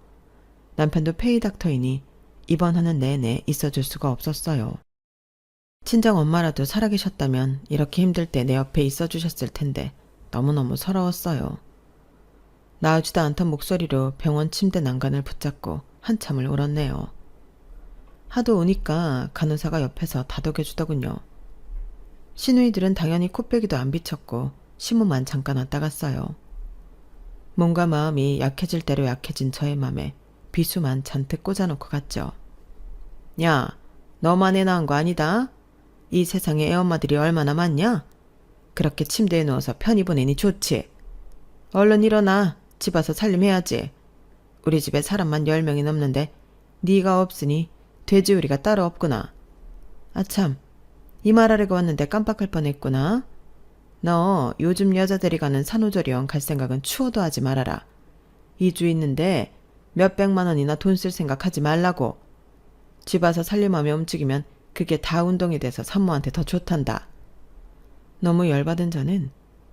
남편도 페이닥터이니 입원하는 내내 있어줄 수가 없었어요. 친정 엄마라도 살아계셨다면 이렇게 힘들 때 내 옆에 있어주셨을 텐데 너무너무 서러웠어요. 나오지도 않던 목소리로 병원 침대 난간을 붙잡고 한참을 울었네요. 하도 우니까 간호사가 옆에서 다독여주더군요. 시누이들은 당연히 코빼기도 안 비쳤고 시무만 잠깐 왔다 갔어요. 몸과 마음이 약해질 대로 약해진 저의 맘에 비수만 잔뜩 꽂아놓고 갔죠. 야, 너만 애 낳은 거 아니다? 이 세상에 애엄마들이 얼마나 많냐? 그렇게 침대에 누워서 편히 보내니 좋지. 얼른 일어나. 집 와서 살림해야지. 우리 집에 사람만 10명이 넘는데 네가 없으니 돼지우리가 따로 없구나. 아참, 이 말하려고 왔는데 깜빡할 뻔했구나. 너 요즘 여자들이 가는 산후조리원 갈 생각은 추워도 하지 말아라. 2주 있는데 몇백만 원이나 돈 쓸 생각하지 말라고. 집 와서 살림하며 움직이면 그게 다 운동이 돼서 산모한테 더 좋단다. 너무 열받은 저는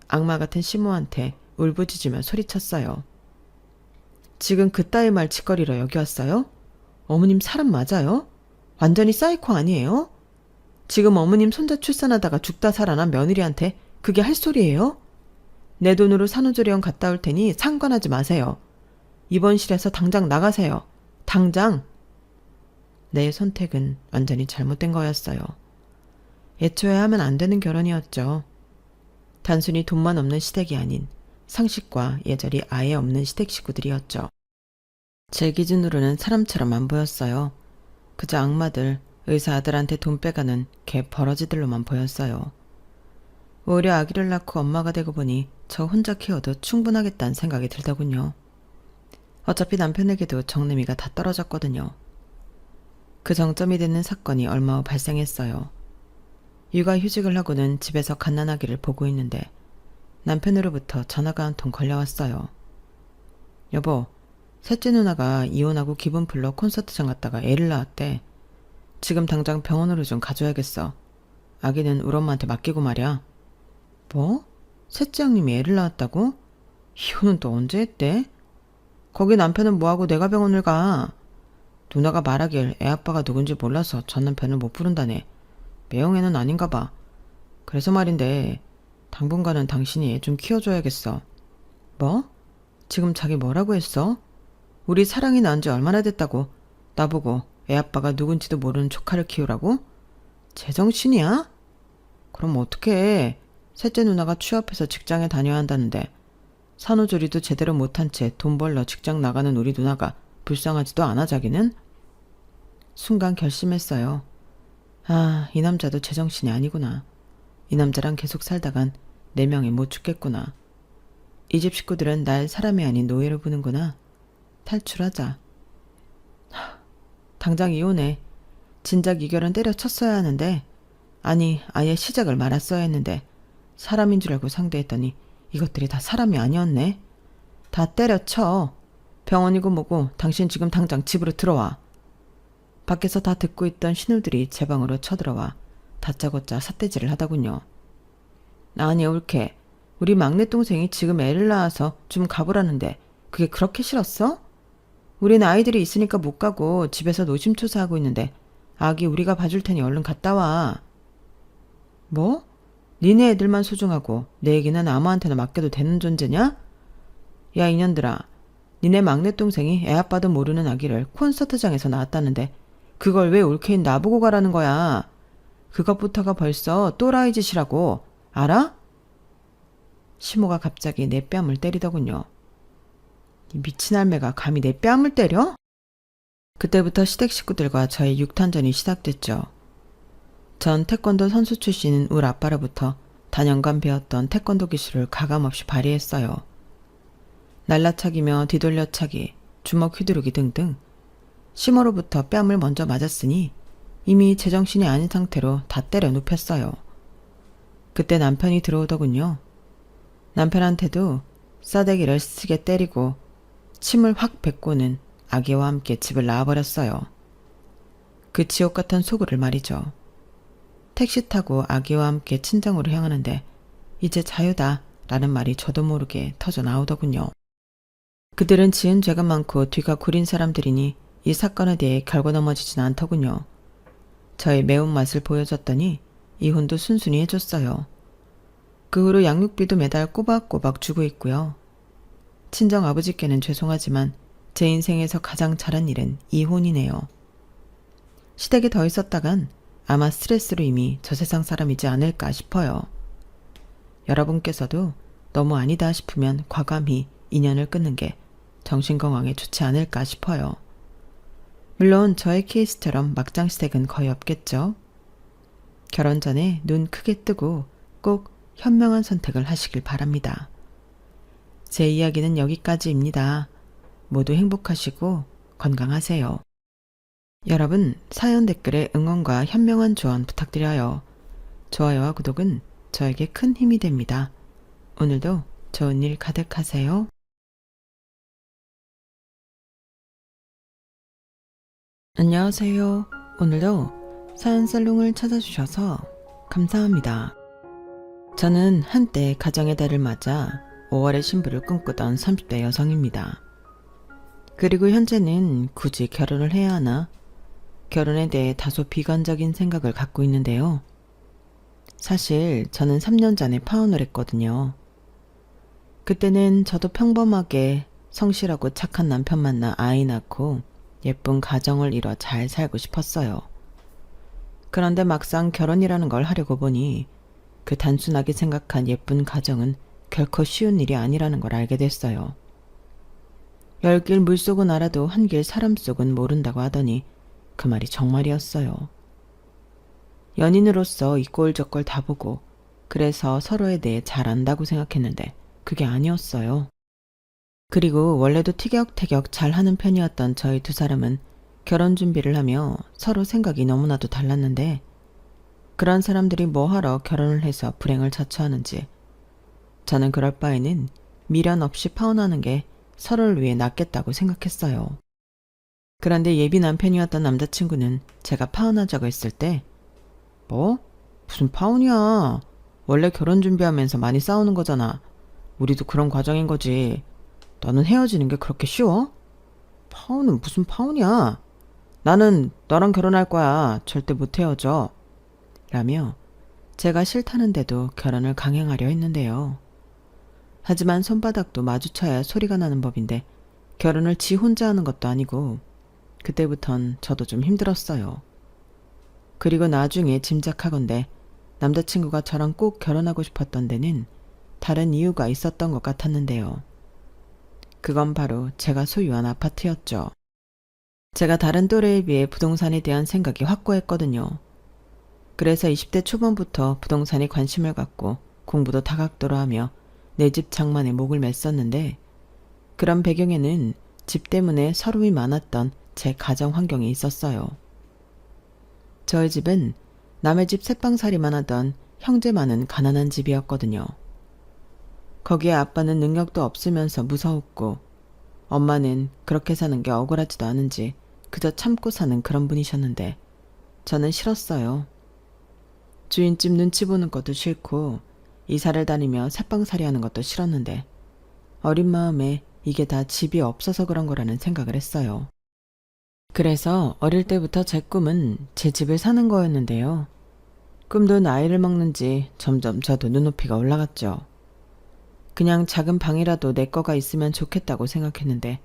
악마 같은 시모한테 울부짖으며 소리쳤어요. 지금 그따위 말 짓거리러 여기 왔어요? 어머님 사람 맞아요? 완전히 사이코 아니에요? 지금 어머님 손자 출산하다가 죽다 살아난 며느리한테 그게 할 소리예요? 내 돈으로 산후조리원 갔다 올 테니 상관하지 마세요. 입원실에서 당장 나가세요. 당장! 내 선택은 완전히 잘못된 거였어요. 애초에 하면 안 되는 결혼이었죠. 단순히 돈만 없는 시댁이 아닌 상식과 예절이 아예 없는 시댁 식구들이었죠. 제 기준으로는 사람처럼 안 보였어요. 그저 악마들, 의사 아들한테 돈 빼가는 개 버러지들로만 보였어요. 오히려 아기를 낳고 엄마가 되고 보니 저 혼자 키워도 충분하겠다는 생각이 들더군요. 어차피 남편에게도 정내미가 다 떨어졌거든요. 그 정점이 되는 사건이 얼마 후 발생했어요. 육아휴직을 하고는 집에서 갓난아기를 보고 있는데 남편으로부터 전화가 한 통 걸려왔어요. 여보, 셋째 누나가 이혼하고 기분 풀러 콘서트장 갔다가 애를 낳았대. 지금 당장 병원으로 좀 가줘야겠어. 아기는 우리 엄마한테 맡기고 말이야. 뭐? 셋째 형님이 애를 낳았다고? 이혼은 또 언제 했대? 거기 남편은 뭐하고 내가 병원을 가? 누나가 말하길 애 아빠가 누군지 몰라서 전 남편을 못 부른다네. 매형애는 아닌가 봐. 그래서 말인데 당분간은 당신이 애 좀 키워줘야겠어. 뭐? 지금 자기 뭐라고 했어? 우리 사랑이 낳은 지 얼마나 됐다고 나보고 애 아빠가 누군지도 모르는 조카를 키우라고? 제정신이야? 그럼 어떡해. 셋째 누나가 취업해서 직장에 다녀야 한다는데 산후조리도 제대로 못한 채 돈 벌러 직장 나가는 우리 누나가 불쌍하지도 않아 자기는? 순간 결심했어요. 아, 이 남자도 제정신이 아니구나. 이 남자랑 계속 살다간 내 명에 못 죽겠구나. 이 집 식구들은 날 사람이 아닌 노예로 보는구나. 탈출하자. 당장 이혼해. 진작 이결은 때려쳤어야 하는데 아니 아예 시작을 말았어야 했는데 사람인 줄 알고 상대했더니 이것들이 다 사람이 아니었네. 다 때려쳐. 병원이고 뭐고 당신 지금 당장 집으로 들어와. 밖에서 다 듣고 있던 신우들이 제 방으로 쳐들어와 다짜고짜 삿대질을 하더군요. 아니 옳게. 우리 막내 동생이 지금 애를 낳아서 좀 가보라는데 그게 그렇게 싫었어? 우린 아이들이 있으니까 못 가고 집에서 노심초사하고 있는데 아기 우리가 봐줄 테니 얼른 갔다 와. 뭐? 니네 애들만 소중하고 내 얘기는 아무한테나 맡겨도 되는 존재냐? 야 이년들아. 니네 막내 동생이 애 아빠도 모르는 아기를 콘서트장에서 낳았다는데 그걸 왜 올케인 나보고 가라는 거야. 그것부터가 벌써 또라이 짓이라고. 알아? 시모가 갑자기 내 뺨을 때리더군요. 이 미친 할매가 감히 내 뺨을 때려? 그때부터 시댁 식구들과 저의 육탄전이 시작됐죠. 전 태권도 선수 출신인 우리 아빠로부터 단연간 배웠던 태권도 기술을 가감없이 발휘했어요. 날라차기며 뒤돌려차기, 주먹 휘두르기 등등 시모로부터 뺨을 먼저 맞았으니 이미 제정신이 아닌 상태로 다 때려 눕혔어요. 그때 남편이 들어오더군요. 남편한테도 싸대기를 쓰게 때리고 침을 확 뱉고는 아기와 함께 집을 나와버렸어요. 그 지옥 같은 소굴을 말이죠. 택시 타고 아기와 함께 친정으로 향하는데 이제 자유다 라는 말이 저도 모르게 터져 나오더군요. 그들은 지은 죄가 많고 뒤가 구린 사람들이니 이 사건에 대해 결고 넘어지진 않더군요. 저의 매운맛을 보여줬더니 이혼도 순순히 해줬어요. 그 후로 양육비도 매달 꼬박꼬박 주고 있고요. 친정 아버지께는 죄송하지만 제 인생에서 가장 잘한 일은 이혼이네요. 시댁에 더 있었다간 아마 스트레스로 이미 저 세상 사람이지 않을까 싶어요. 여러분께서도 너무 아니다 싶으면 과감히 인연을 끊는 게 정신건강에 좋지 않을까 싶어요. 물론 저의 케이스처럼 막장 시댁은 거의 없겠죠. 결혼 전에 눈 크게 뜨고 꼭 현명한 선택을 하시길 바랍니다. 제 이야기는 여기까지입니다. 모두 행복하시고 건강하세요. 여러분 사연 댓글에 응원과 현명한 조언 부탁드려요. 좋아요와 구독은 저에게 큰 힘이 됩니다. 오늘도 좋은 일 가득하세요. 안녕하세요. 오늘도 사연 살롱을 찾아주셔서 감사합니다. 저는 한때 가정의 달을 맞아 5월의 신부를 꿈꾸던 30대 여성입니다. 그리고 현재는 굳이 결혼을 해야 하나 결혼에 대해 다소 비관적인 생각을 갖고 있는데요. 사실 저는 3년 전에 파혼을 했거든요. 그때는 저도 평범하게 성실하고 착한 남편 만나 아이 낳고 예쁜 가정을 이뤄 잘 살고 싶었어요. 그런데 막상 결혼이라는 걸 하려고 보니 그 단순하게 생각한 예쁜 가정은 결코 쉬운 일이 아니라는 걸 알게 됐어요. 열 길 물속은 알아도 한 길 사람 속은 모른다고 하더니 그 말이 정말이었어요. 연인으로서 이 꼴 저 꼴 다 보고 그래서 서로에 대해 잘 안다고 생각했는데 그게 아니었어요. 그리고 원래도 티격태격 잘하는 편이었던 저희 두 사람은 결혼 준비를 하며 서로 생각이 너무나도 달랐는데 그런 사람들이 뭐하러 결혼을 해서 불행을 자초하는지 저는 그럴 바에는 미련 없이 파혼하는 게 서로를 위해 낫겠다고 생각했어요. 그런데 예비 남편이었던 남자친구는 제가 파혼하자고 했을 때 뭐? 무슨 파혼이야. 원래 결혼 준비하면서 많이 싸우는 거잖아. 우리도 그런 과정인 거지. 너는 헤어지는 게 그렇게 쉬워? 파혼은 무슨 파혼이야. 나는 너랑 결혼할 거야. 절대 못 헤어져. 라며 제가 싫다는데도 결혼을 강행하려 했는데요. 하지만 손바닥도 마주쳐야 소리가 나는 법인데 결혼을 지 혼자 하는 것도 아니고 그때부턴 저도 좀 힘들었어요. 그리고 나중에 짐작하건대 남자친구가 저랑 꼭 결혼하고 싶었던 데는 다른 이유가 있었던 것 같았는데요. 그건 바로 제가 소유한 아파트였죠. 제가 다른 또래에 비해 부동산에 대한 생각이 확고했거든요. 그래서 20대 초반부터 부동산에 관심을 갖고 공부도 다각도로 하며 내 집 장만에 목을 맸었는데 그런 배경에는 집 때문에 서름이 많았던 제 가정 환경이 있었어요. 저희 집은 남의 집 새빵살이만 하던 형제 많은 가난한 집이었거든요. 거기에 아빠는 능력도 없으면서 무서웠고 엄마는 그렇게 사는 게 억울하지도 않은지 그저 참고 사는 그런 분이셨는데 저는 싫었어요. 주인집 눈치 보는 것도 싫고 이사를 다니며 새빵살이 하는 것도 싫었는데 어린 마음에 이게 다 집이 없어서 그런 거라는 생각을 했어요. 그래서 어릴 때부터 제 꿈은 제 집을 사는 거였는데요. 꿈도 나이를 먹는지 점점 저도 눈높이가 올라갔죠. 그냥 작은 방이라도 내 거가 있으면 좋겠다고 생각했는데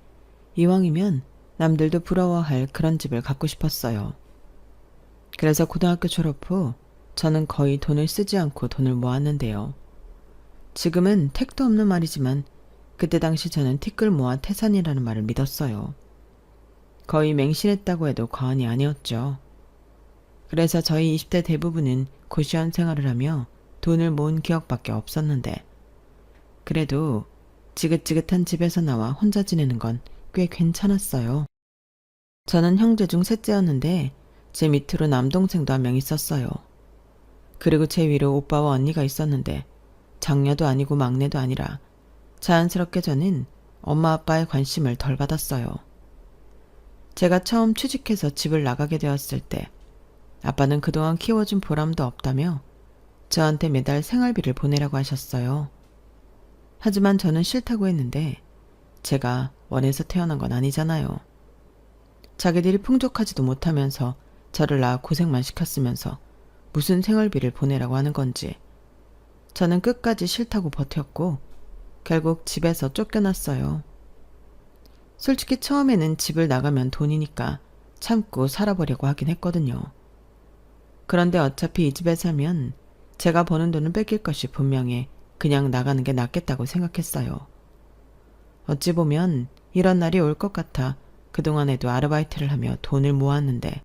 이왕이면 남들도 부러워할 그런 집을 갖고 싶었어요. 그래서 고등학교 졸업 후 저는 거의 돈을 쓰지 않고 돈을 모았는데요. 지금은 택도 없는 말이지만 그때 당시 저는 티끌 모아 태산이라는 말을 믿었어요. 거의 맹신했다고 해도 과언이 아니었죠. 그래서 저희 20대 대부분은 고시원 생활을 하며 돈을 모은 기억밖에 없었는데 그래도 지긋지긋한 집에서 나와 혼자 지내는 건 꽤 괜찮았어요. 저는 형제 중 셋째였는데 제 밑으로 남동생도 한 명 있었어요. 그리고 제 위로 오빠와 언니가 있었는데 장녀도 아니고 막내도 아니라 자연스럽게 저는 엄마 아빠의 관심을 덜 받았어요. 제가 처음 취직해서 집을 나가게 되었을 때 아빠는 그동안 키워준 보람도 없다며 저한테 매달 생활비를 보내라고 하셨어요. 하지만 저는 싫다고 했는데 제가 원해서 태어난 건 아니잖아요. 자기들이 풍족하지도 못하면서 저를 낳아 고생만 시켰으면서 무슨 생활비를 보내라고 하는 건지 저는 끝까지 싫다고 버텼고 결국 집에서 쫓겨났어요. 솔직히 처음에는 집을 나가면 돈이니까 참고 살아보려고 하긴 했거든요. 그런데 어차피 이 집에 살면 제가 버는 돈을 뺏길 것이 분명해 그냥 나가는 게 낫겠다고 생각했어요. 어찌 보면 이런 날이 올 것 같아 그동안에도 아르바이트를 하며 돈을 모았는데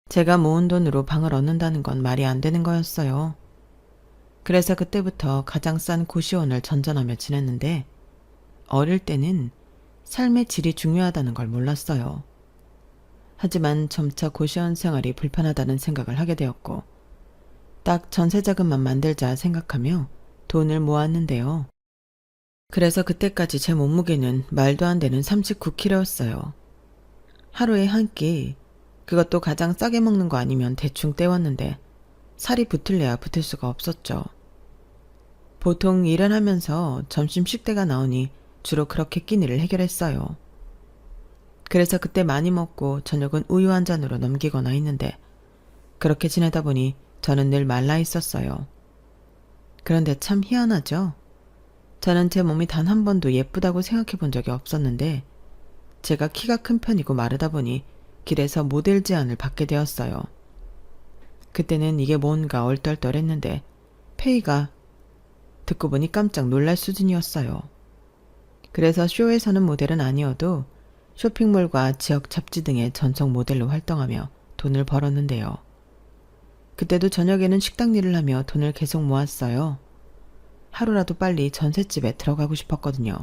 제가 모은 돈으로 방을 얻는다는 건 말이 안 되는 거였어요. 그래서 그때부터 가장 싼 고시원을 전전하며 지냈는데 어릴 때는 삶의 질이 중요하다는 걸 몰랐어요. 하지만 점차 고시원 생활이 불편하다는 생각을 하게 되었고 딱 전세자금만 만들자 생각하며 돈을 모았는데요. 그래서 그때까지 제 몸무게는 말도 안 되는 39kg였어요. 하루에 한 끼, 그것도 가장 싸게 먹는 거 아니면 대충 때웠는데 살이 붙을래야 붙을 수가 없었죠. 보통 일을 하면서 점심 식대가 나오니 주로 그렇게 끼니를 해결했어요. 그래서 그때 많이 먹고 저녁은 우유 한 잔으로 넘기거나 했는데 그렇게 지내다 보니 저는 늘 말라 있었어요. 그런데 참 희한하죠? 저는 제 몸이 단 한 번도 예쁘다고 생각해 본 적이 없었는데 제가 키가 큰 편이고 마르다 보니 길에서 모델 제안을 받게 되었어요. 그때는 이게 뭔가 얼떨떨했는데 페이가 듣고 보니 깜짝 놀랄 수준이었어요. 그래서 쇼에서는 모델은 아니어도 쇼핑몰과 지역 잡지 등의 전속 모델로 활동하며 돈을 벌었는데요. 그때도 저녁에는 식당 일을 하며 돈을 계속 모았어요. 하루라도 빨리 전셋집에 들어가고 싶었거든요.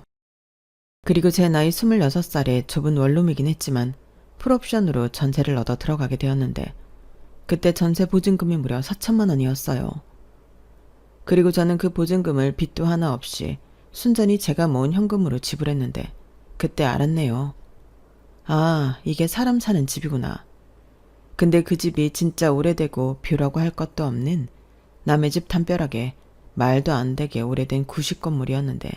그리고 제 나이 26살에 좁은 원룸이긴 했지만 풀옵션으로 전세를 얻어 들어가게 되었는데 그때 전세 보증금이 무려 4천만 원이었어요. 그리고 저는 그 보증금을 빚도 하나 없이 순전히 제가 모은 현금으로 지불했는데 그때 알았네요. 아, 이게 사람 사는 집이구나. 근데 그 집이 진짜 오래되고 뷰라고 할 것도 없는 남의 집 담벼락에 말도 안 되게 오래된 구식 건물이었는데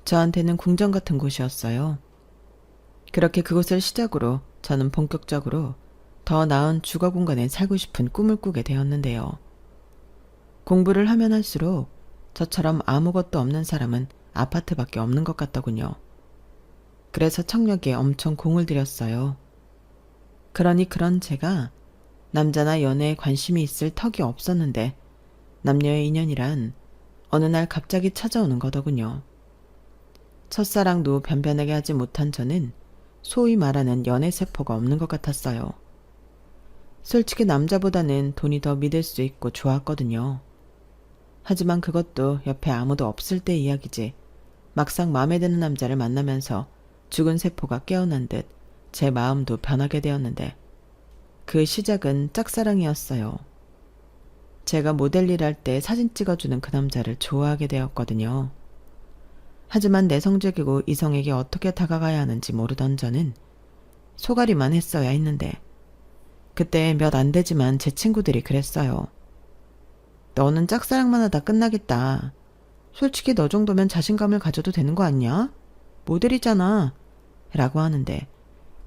저한테는 궁전 같은 곳이었어요. 그렇게 그곳을 시작으로 저는 본격적으로 더 나은 주거 공간에 살고 싶은 꿈을 꾸게 되었는데요. 공부를 하면 할수록 저처럼 아무것도 없는 사람은 아파트밖에 없는 것 같더군요. 그래서 청력에 엄청 공을 들였어요. 그러니 그런 제가 남자나 연애에 관심이 있을 턱이 없었는데 남녀의 인연이란 어느 날 갑자기 찾아오는 거더군요. 첫사랑도 변변하게 하지 못한 저는 소위 말하는 연애세포가 없는 것 같았어요. 솔직히 남자보다는 돈이 더 믿을 수 있고 좋았거든요. 하지만 그것도 옆에 아무도 없을 때 이야기지 막상 마음에 드는 남자를 만나면서 죽은 세포가 깨어난 듯 제 마음도 변하게 되었는데 그 시작은 짝사랑이었어요. 제가 모델 일할 때 사진 찍어주는 그 남자를 좋아하게 되었거든요. 하지만 내성적이고 이성에게 어떻게 다가가야 하는지 모르던 저는 소가리만 했어야 했는데 그때 몇 안 되지만 제 친구들이 그랬어요. 너는 짝사랑만 하다 끝나겠다. 솔직히 너 정도면 자신감을 가져도 되는 거 아니야? 모델이잖아. 라고 하는데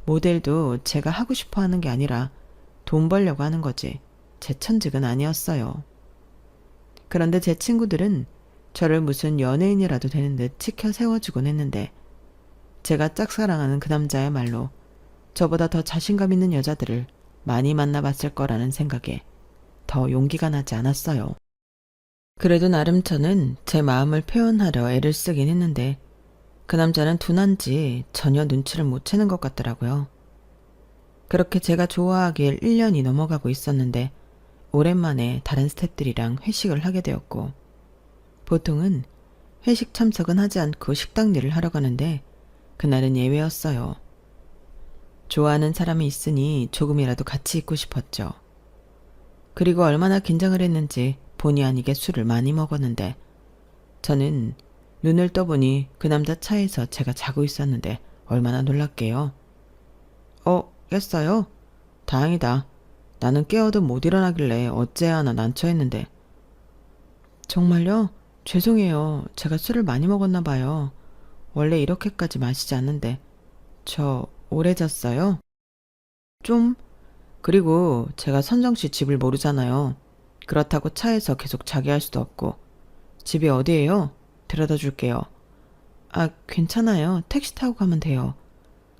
모델도 제가 하고 싶어 하는 게 아니라 돈 벌려고 하는 거지 제 천직은 아니었어요. 그런데 제 친구들은 저를 무슨 연예인이라도 되는 듯 치켜 세워주곤 했는데 제가 짝사랑하는 그 남자야말로 저보다 더 자신감 있는 여자들을 많이 만나봤을 거라는 생각에 더 용기가 나지 않았어요. 그래도 나름 저는 제 마음을 표현하려 애를 쓰긴 했는데 그 남자는 둔한지 전혀 눈치를 못 채는 것 같더라고요. 그렇게 제가 좋아하길 1년이 넘어가고 있었는데 오랜만에 다른 스태프들이랑 회식을 하게 되었고 보통은 회식 참석은 하지 않고 식당 일을 하러 가는데 그날은 예외였어요. 좋아하는 사람이 있으니 조금이라도 같이 있고 싶었죠. 그리고 얼마나 긴장을 했는지 본의 아니게 술을 많이 먹었는데 저는 눈을 떠보니 그 남자 차에서 제가 자고 있었는데 얼마나 놀랍게요. 깼어요? 다행이다. 나는 깨어도 못 일어나길래 어째야 하나 난처했는데. 정말요? 죄송해요. 제가 술을 많이 먹었나 봐요. 원래 이렇게까지 마시지 않는데. 저 오래 잤어요? 좀. 그리고 제가 선정씨 집을 모르잖아요. 그렇다고 차에서 계속 자게 할 수도 없고. 집이 어디예요? 데려다 줄게요. 아, 괜찮아요. 택시 타고 가면 돼요.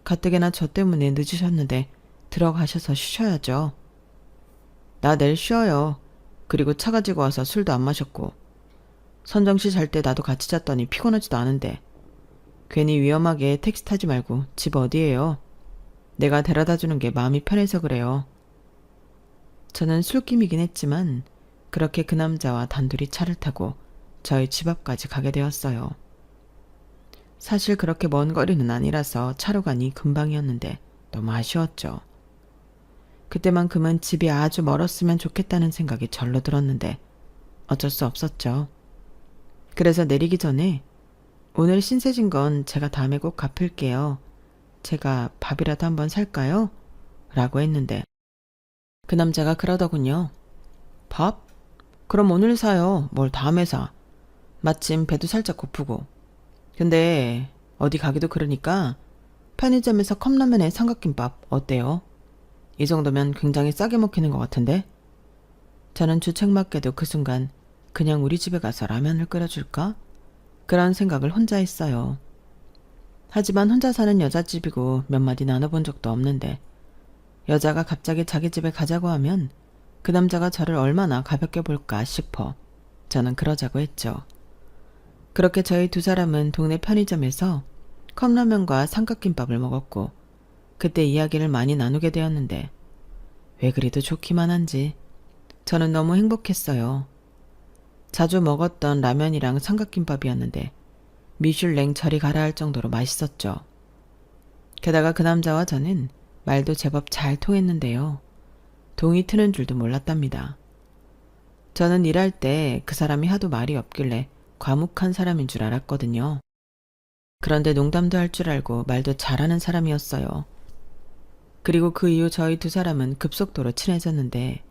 가뜩이나 저 때문에 늦으셨는데 들어가셔서 쉬셔야죠. 나 내일 쉬어요. 그리고 차 가지고 와서 술도 안 마셨고. 선정씨 잘 때 나도 같이 잤더니 피곤하지도 않은데. 괜히 위험하게 택시 타지 말고 집 어디예요? 내가 데려다 주는 게 마음이 편해서 그래요. 저는 술김이긴 했지만 그렇게 그 남자와 단둘이 차를 타고 저희 집 앞까지 가게 되었어요. 사실 그렇게 먼 거리는 아니라서 차로 가니 금방이었는데 너무 아쉬웠죠. 그때만큼은 집이 아주 멀었으면 좋겠다는 생각이 절로 들었는데 어쩔 수 없었죠. 그래서 내리기 전에 오늘 신세진 건 제가 다음에 꼭 갚을게요. 제가 밥이라도 한번 살까요? 라고 했는데 그 남자가 그러더군요. 밥? 그럼 오늘 사요. 뭘 다음에 사. 마침 배도 살짝 고프고. 근데 어디 가기도 그러니까 편의점에서 컵라면에 삼각김밥 어때요? 이 정도면 굉장히 싸게 먹히는 것 같은데? 저는 주책맞게도 그 순간 그냥 우리 집에 가서 라면을 끓여줄까? 그런 생각을 혼자 했어요. 하지만 혼자 사는 여잣집이고 몇 마디 나눠본 적도 없는데 여자가 갑자기 자기 집에 가자고 하면 그 남자가 저를 얼마나 가볍게 볼까 싶어 저는 그러자고 했죠. 그렇게 저희 두 사람은 동네 편의점에서 컵라면과 삼각김밥을 먹었고 그때 이야기를 많이 나누게 되었는데 왜 그리도 좋기만 한지 저는 너무 행복했어요. 자주 먹었던 라면이랑 삼각김밥이었는데 미슐랭 저리 가라 할 정도로 맛있었죠. 게다가 그 남자와 저는 말도 제법 잘 통했는데요. 동이 트는 줄도 몰랐답니다. 저는 일할 때 그 사람이 하도 말이 없길래 과묵한 사람인 줄 알았거든요. 그런데 농담도 할 줄 알고 말도 잘하는 사람이었어요. 그리고 그 이후 저희 두 사람은 급속도로 친해졌는데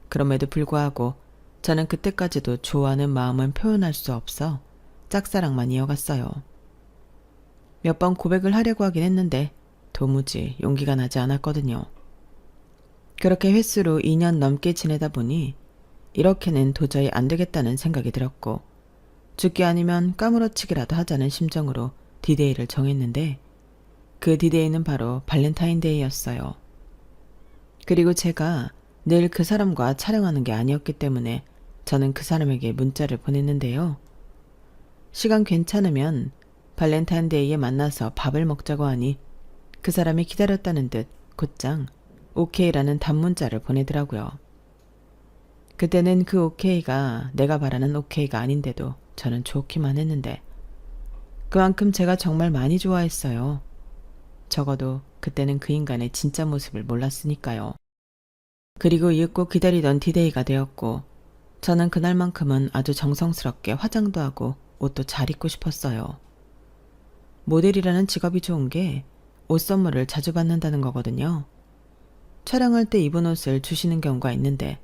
그럼에도 불구하고 저는 그때까지도 좋아하는 마음은 표현할 수 없어 짝사랑만 이어갔어요. 몇 번 고백을 하려고 하긴 했는데 도무지 용기가 나지 않았거든요. 그렇게 횟수로 2년 넘게 지내다 보니 이렇게는 도저히 안 되겠다는 생각이 들었고 죽기 아니면 까무러치기라도 하자는 심정으로 디데이를 정했는데 그 디데이는 바로 발렌타인데이였어요. 그리고 제가 늘 그 사람과 촬영하는 게 아니었기 때문에 저는 그 사람에게 문자를 보냈는데요. 시간 괜찮으면 발렌타인데이에 만나서 밥을 먹자고 하니 그 사람이 기다렸다는 듯 곧장 오케이라는 단문자를 보내더라고요. 그때는 그 오케이가 내가 바라는 오케이가 아닌데도 저는 좋기만 했는데 그만큼 제가 정말 많이 좋아했어요. 적어도 그때는 그 인간의 진짜 모습을 몰랐으니까요. 그리고 잊고 기다리던 디데이가 되었고 저는 그날만큼은 아주 정성스럽게 화장도 하고 옷도 잘 입고 싶었어요. 모델이라는 직업이 좋은 게 옷 선물을 자주 받는다는 거거든요. 촬영할 때 입은 옷을 주시는 경우가 있는데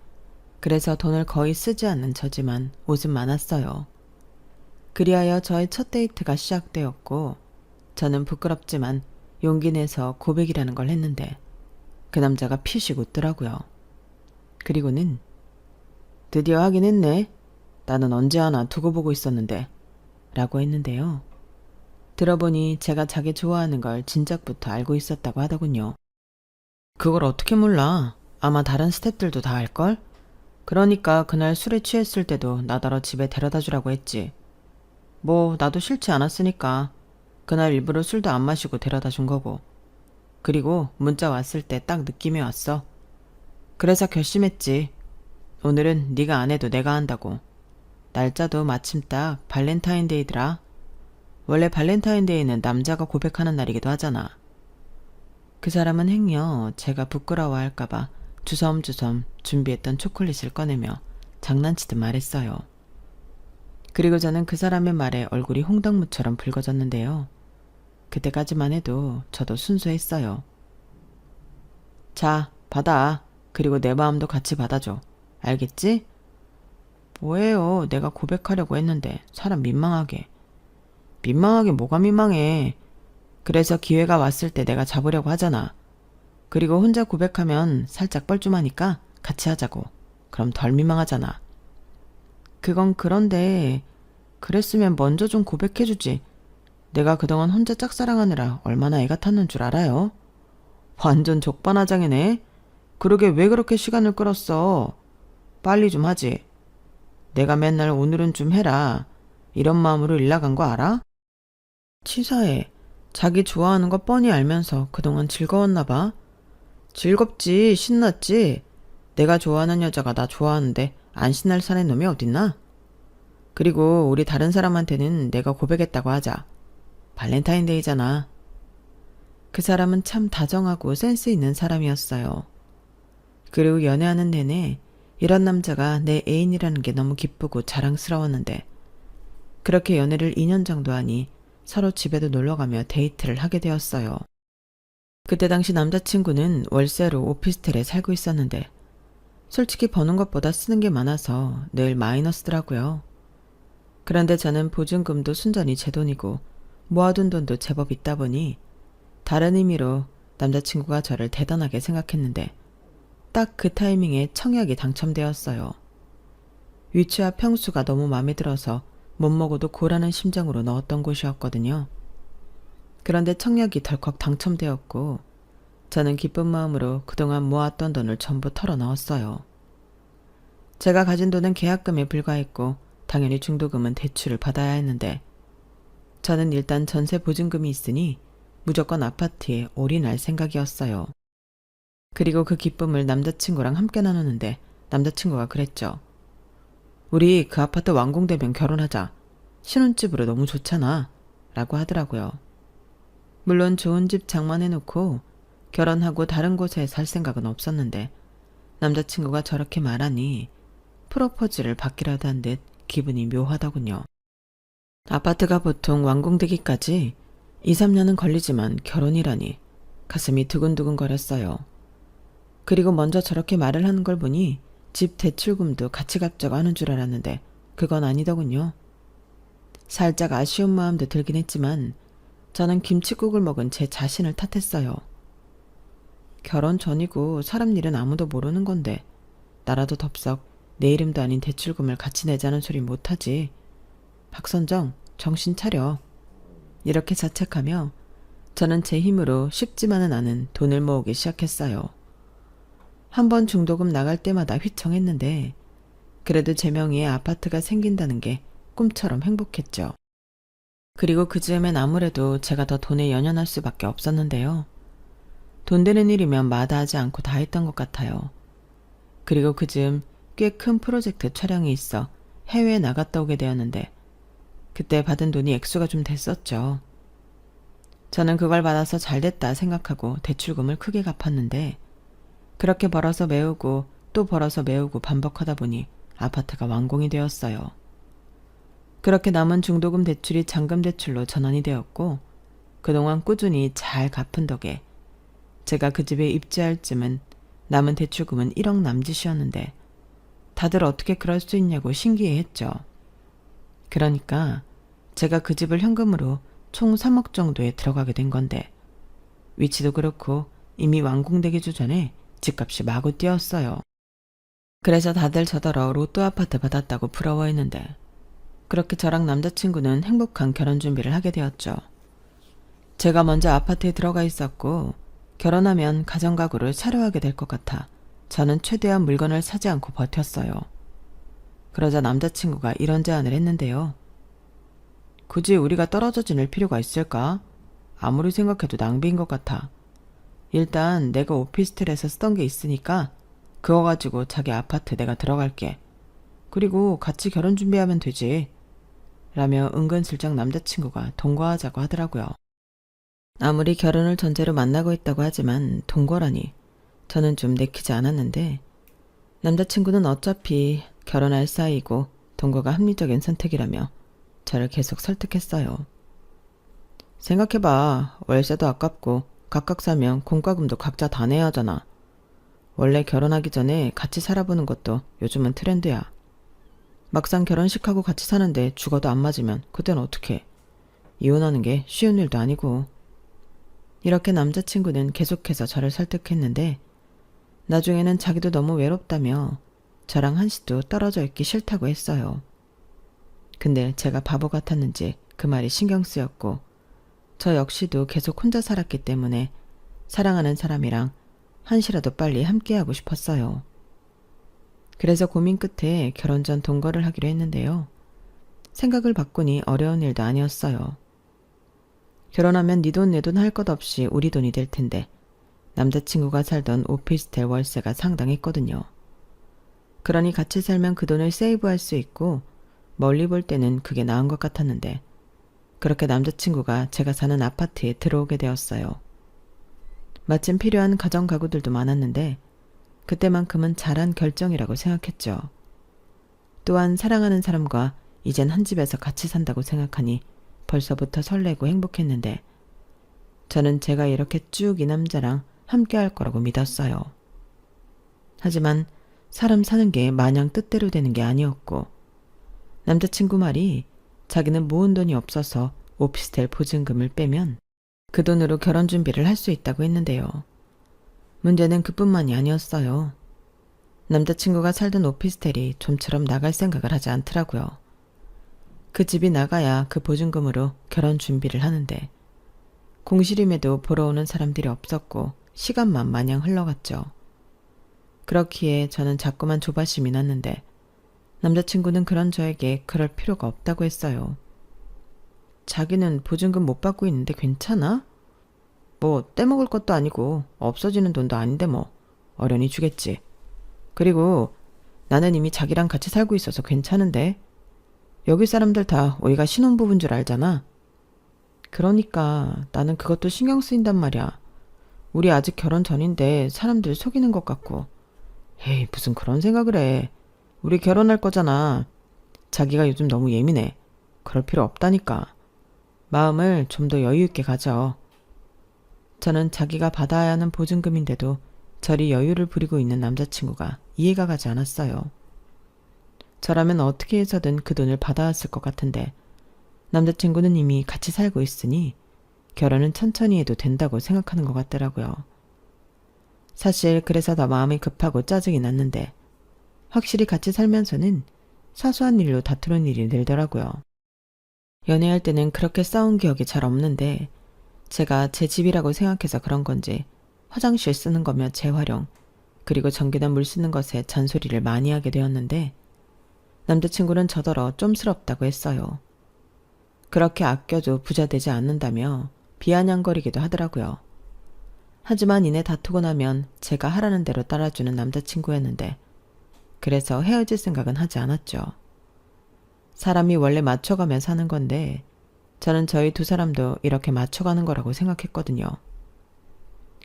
그래서 돈을 거의 쓰지 않는 저지만 옷은 많았어요. 그리하여 저의 첫 데이트가 시작되었고 저는 부끄럽지만 용기 내서 고백이라는 걸 했는데 그 남자가 피식 웃더라고요. 그리고는 드디어 하긴 했네. 나는 언제 하나 두고 보고 있었는데 라고 했는데요. 들어보니 제가 자기 좋아하는 걸 진작부터 알고 있었다고 하더군요. 그걸 어떻게 몰라. 아마 다른 스태프들도 다 알걸? 그러니까 그날 술에 취했을 때도 나더러 집에 데려다 주라고 했지. 뭐 나도 싫지 않았으니까 그날 일부러 술도 안 마시고 데려다 준 거고. 그리고 문자 왔을 때 딱 느낌이 왔어. 그래서 결심했지. 오늘은 네가 안 해도 내가 한다고. 날짜도 마침 딱 발렌타인데이더라. 원래 발렌타인데이는 남자가 고백하는 날이기도 하잖아. 그 사람은 행여 제가 부끄러워할까봐 주섬주섬 준비했던 초콜릿을 꺼내며 장난치듯 말했어요. 그리고 저는 그 사람의 말에 얼굴이 홍당무처럼 붉어졌는데요. 그때까지만 해도 저도 순수했어요. 자, 받아. 그리고 내 마음도 같이 받아줘. 알겠지? 뭐예요? 내가 고백하려고 했는데 사람 민망하게. 민망하게 뭐가 민망해. 그래서 기회가 왔을 때 내가 잡으려고 하잖아. 그리고 혼자 고백하면 살짝 뻘쭘하니까 같이 하자고. 그럼 덜 민망하잖아. 그건 그런데 그랬으면 먼저 좀 고백해주지. 내가 그동안 혼자 짝사랑하느라 얼마나 애가 탔는 줄 알아요? 완전 족반화장이네. 그러게 왜 그렇게 시간을 끌었어. 빨리 좀 하지. 내가 맨날 오늘은 좀 해라. 이런 마음으로 일 나간 거 알아? 치사해. 자기 좋아하는 거 뻔히 알면서 그동안 즐거웠나 봐. 즐겁지, 신났지. 내가 좋아하는 여자가 나 좋아하는데 안 신날 사내 놈이 어딨나? 그리고 우리 다른 사람한테는 내가 고백했다고 하자. 발렌타인데이잖아. 그 사람은 참 다정하고 센스 있는 사람이었어요. 그리고 연애하는 내내 이런 남자가 내 애인이라는 게 너무 기쁘고 자랑스러웠는데 그렇게 연애를 2년 정도 하니 서로 집에도 놀러가며 데이트를 하게 되었어요. 그때 당시 남자친구는 월세로 오피스텔에 살고 있었는데 솔직히 버는 것보다 쓰는 게 많아서 늘 마이너스더라고요. 그런데 저는 보증금도 순전히 제 돈이고 모아둔 돈도 제법 있다 보니 다른 의미로 남자친구가 저를 대단하게 생각했는데 딱 그 타이밍에 청약이 당첨되었어요. 위치와 평수가 너무 마음에 들어서 못 먹어도 고라는 심정으로 넣었던 곳이었거든요. 그런데 청약이 덜컥 당첨되었고 저는 기쁜 마음으로 그동안 모았던 돈을 전부 털어넣었어요. 제가 가진 돈은 계약금에 불과했고 당연히 중도금은 대출을 받아야 했는데 저는 일단 전세 보증금이 있으니 무조건 아파트에 올인할 생각이었어요. 그리고 그 기쁨을 남자친구랑 함께 나누는데 남자친구가 그랬죠. 우리 그 아파트 완공되면 결혼하자. 신혼집으로 너무 좋잖아. 라고 하더라고요. 물론 좋은 집 장만해놓고 결혼하고 다른 곳에 살 생각은 없었는데 남자친구가 저렇게 말하니 프로포즈를 받기라도 한 듯 기분이 묘하더군요. 아파트가 보통 완공되기까지 2, 3년은 걸리지만 결혼이라니 가슴이 두근두근 거렸어요. 그리고 먼저 저렇게 말을 하는 걸 보니 집 대출금도 같이 갚자고 하는 줄 알았는데 그건 아니더군요. 살짝 아쉬운 마음도 들긴 했지만 저는 김칫국을 먹은 제 자신을 탓했어요. 결혼 전이고 사람 일은 아무도 모르는 건데 나라도 덥석 내 이름도 아닌 대출금을 같이 내자는 소리 못하지. 박선정, 정신 차려. 이렇게 자책하며 저는 제 힘으로 쉽지만은 않은 돈을 모으기 시작했어요. 한번 중도금 나갈 때마다 휘청했는데 그래도 제 명의의 아파트가 생긴다는 게 꿈처럼 행복했죠. 그리고 그 즈음엔 아무래도 제가 더 돈에 연연할 수밖에 없었는데요. 돈 되는 일이면 마다하지 않고 다 했던 것 같아요. 그리고 그 즈음 꽤 큰 프로젝트 촬영이 있어 해외에 나갔다 오게 되었는데 그때 받은 돈이 액수가 좀 됐었죠. 저는 그걸 받아서 잘됐다 생각하고 대출금을 크게 갚았는데 그렇게 벌어서 메우고 또 벌어서 메우고 반복하다 보니 아파트가 완공이 되었어요. 그렇게 남은 중도금 대출이 잔금 대출로 전환이 되었고 그동안 꾸준히 잘 갚은 덕에 제가 그 집에 입주할 쯤은 남은 대출금은 1억 남짓이었는데 다들 어떻게 그럴 수 있냐고 신기해했죠. 그러니까 제가 그 집을 현금으로 총 3억 정도에 들어가게 된 건데 위치도 그렇고 이미 완공되기 전에 집값이 마구 뛰었어요. 그래서 다들 저더러 로또 아파트 받았다고 부러워했는데 그렇게 저랑 남자친구는 행복한 결혼 준비를 하게 되었죠. 제가 먼저 아파트에 들어가 있었고 결혼하면 가정가구를 차려하게 될 것 같아 저는 최대한 물건을 사지 않고 버텼어요. 그러자 남자친구가 이런 제안을 했는데요. 굳이 우리가 떨어져 지낼 필요가 있을까? 아무리 생각해도 낭비인 것 같아. 일단 내가 오피스텔에서 쓰던 게 있으니까 그거 가지고 자기 아파트 내가 들어갈게. 그리고 같이 결혼 준비하면 되지. 라며 은근슬쩍 남자친구가 동거하자고 하더라고요. 아무리 결혼을 전제로 만나고 있다고 하지만 동거라니 저는 좀 내키지 않았는데 남자친구는 어차피 결혼할 사이고 동거가 합리적인 선택이라며 저를 계속 설득했어요. 생각해봐. 월세도 아깝고 각각 살면 공과금도 각자 다 내야 하잖아. 원래 결혼하기 전에 같이 살아보는 것도 요즘은 트렌드야. 막상 결혼식하고 같이 사는데 죽어도 안 맞으면 그땐 어떡해. 이혼하는 게 쉬운 일도 아니고. 이렇게 남자친구는 계속해서 저를 설득했는데 나중에는 자기도 너무 외롭다며 저랑 한시도 떨어져 있기 싫다고 했어요. 근데 제가 바보 같았는지 그 말이 신경 쓰였고 저 역시도 계속 혼자 살았기 때문에 사랑하는 사람이랑 한시라도 빨리 함께하고 싶었어요. 그래서 고민 끝에 결혼 전 동거를 하기로 했는데요. 생각을 바꾸니 어려운 일도 아니었어요. 결혼하면 네 돈 내 돈 할 것 없이 우리 돈이 될 텐데 남자친구가 살던 오피스텔 월세가 상당했거든요. 그러니 같이 살면 그 돈을 세이브할 수 있고 멀리 볼 때는 그게 나은 것 같았는데 그렇게 남자친구가 제가 사는 아파트에 들어오게 되었어요. 마침 필요한 가정 가구들도 많았는데 그때만큼은 잘한 결정이라고 생각했죠. 또한 사랑하는 사람과 이젠 한 집에서 같이 산다고 생각하니 벌써부터 설레고 행복했는데 저는 제가 이렇게 쭉 이 남자랑 함께 할 거라고 믿었어요. 하지만 사람 사는 게 마냥 뜻대로 되는 게 아니었고 남자친구 말이 자기는 모은 돈이 없어서 오피스텔 보증금을 빼면 그 돈으로 결혼 준비를 할 수 있다고 했는데요. 문제는 그뿐만이 아니었어요. 남자친구가 살던 오피스텔이 좀처럼 나갈 생각을 하지 않더라고요. 그 집이 나가야 그 보증금으로 결혼 준비를 하는데 공실임에도 보러 오는 사람들이 없었고 시간만 마냥 흘러갔죠. 그렇기에 저는 자꾸만 조바심이 났는데 남자친구는 그런 저에게 그럴 필요가 없다고 했어요. 자기는 보증금 못 받고 있는데 괜찮아? 뭐 떼먹을 것도 아니고 없어지는 돈도 아닌데 뭐 어련히 주겠지. 그리고 나는 이미 자기랑 같이 살고 있어서 괜찮은데 여기 사람들 다 우리가 신혼부부인 줄 알잖아. 그러니까 나는 그것도 신경 쓰인단 말이야. 우리 아직 결혼 전인데 사람들 속이는 것 같고. 에이, 무슨 그런 생각을 해. 우리 결혼할 거잖아. 자기가 요즘 너무 예민해. 그럴 필요 없다니까. 마음을 좀 더 여유 있게 가져. 저는 자기가 받아야 하는 보증금인데도 저리 여유를 부리고 있는 남자친구가 이해가 가지 않았어요. 저라면 어떻게 해서든 그 돈을 받아왔을 것 같은데 남자친구는 이미 같이 살고 있으니 결혼은 천천히 해도 된다고 생각하는 것 같더라고요. 사실 그래서 더 마음이 급하고 짜증이 났는데 확실히 같이 살면서는 사소한 일로 다투는 일이 늘더라고요. 연애할 때는 그렇게 싸운 기억이 잘 없는데 제가 제 집이라고 생각해서 그런 건지 화장실 쓰는 거며 재활용, 그리고 전기나 물 쓰는 것에 잔소리를 많이 하게 되었는데 남자친구는 저더러 쫌스럽다고 했어요. 그렇게 아껴도 부자 되지 않는다며 비아냥거리기도 하더라고요. 하지만 이내 다투고 나면 제가 하라는 대로 따라주는 남자친구였는데 그래서 헤어질 생각은 하지 않았죠. 사람이 원래 맞춰가며 사는 건데 저는 저희 두 사람도 이렇게 맞춰가는 거라고 생각했거든요.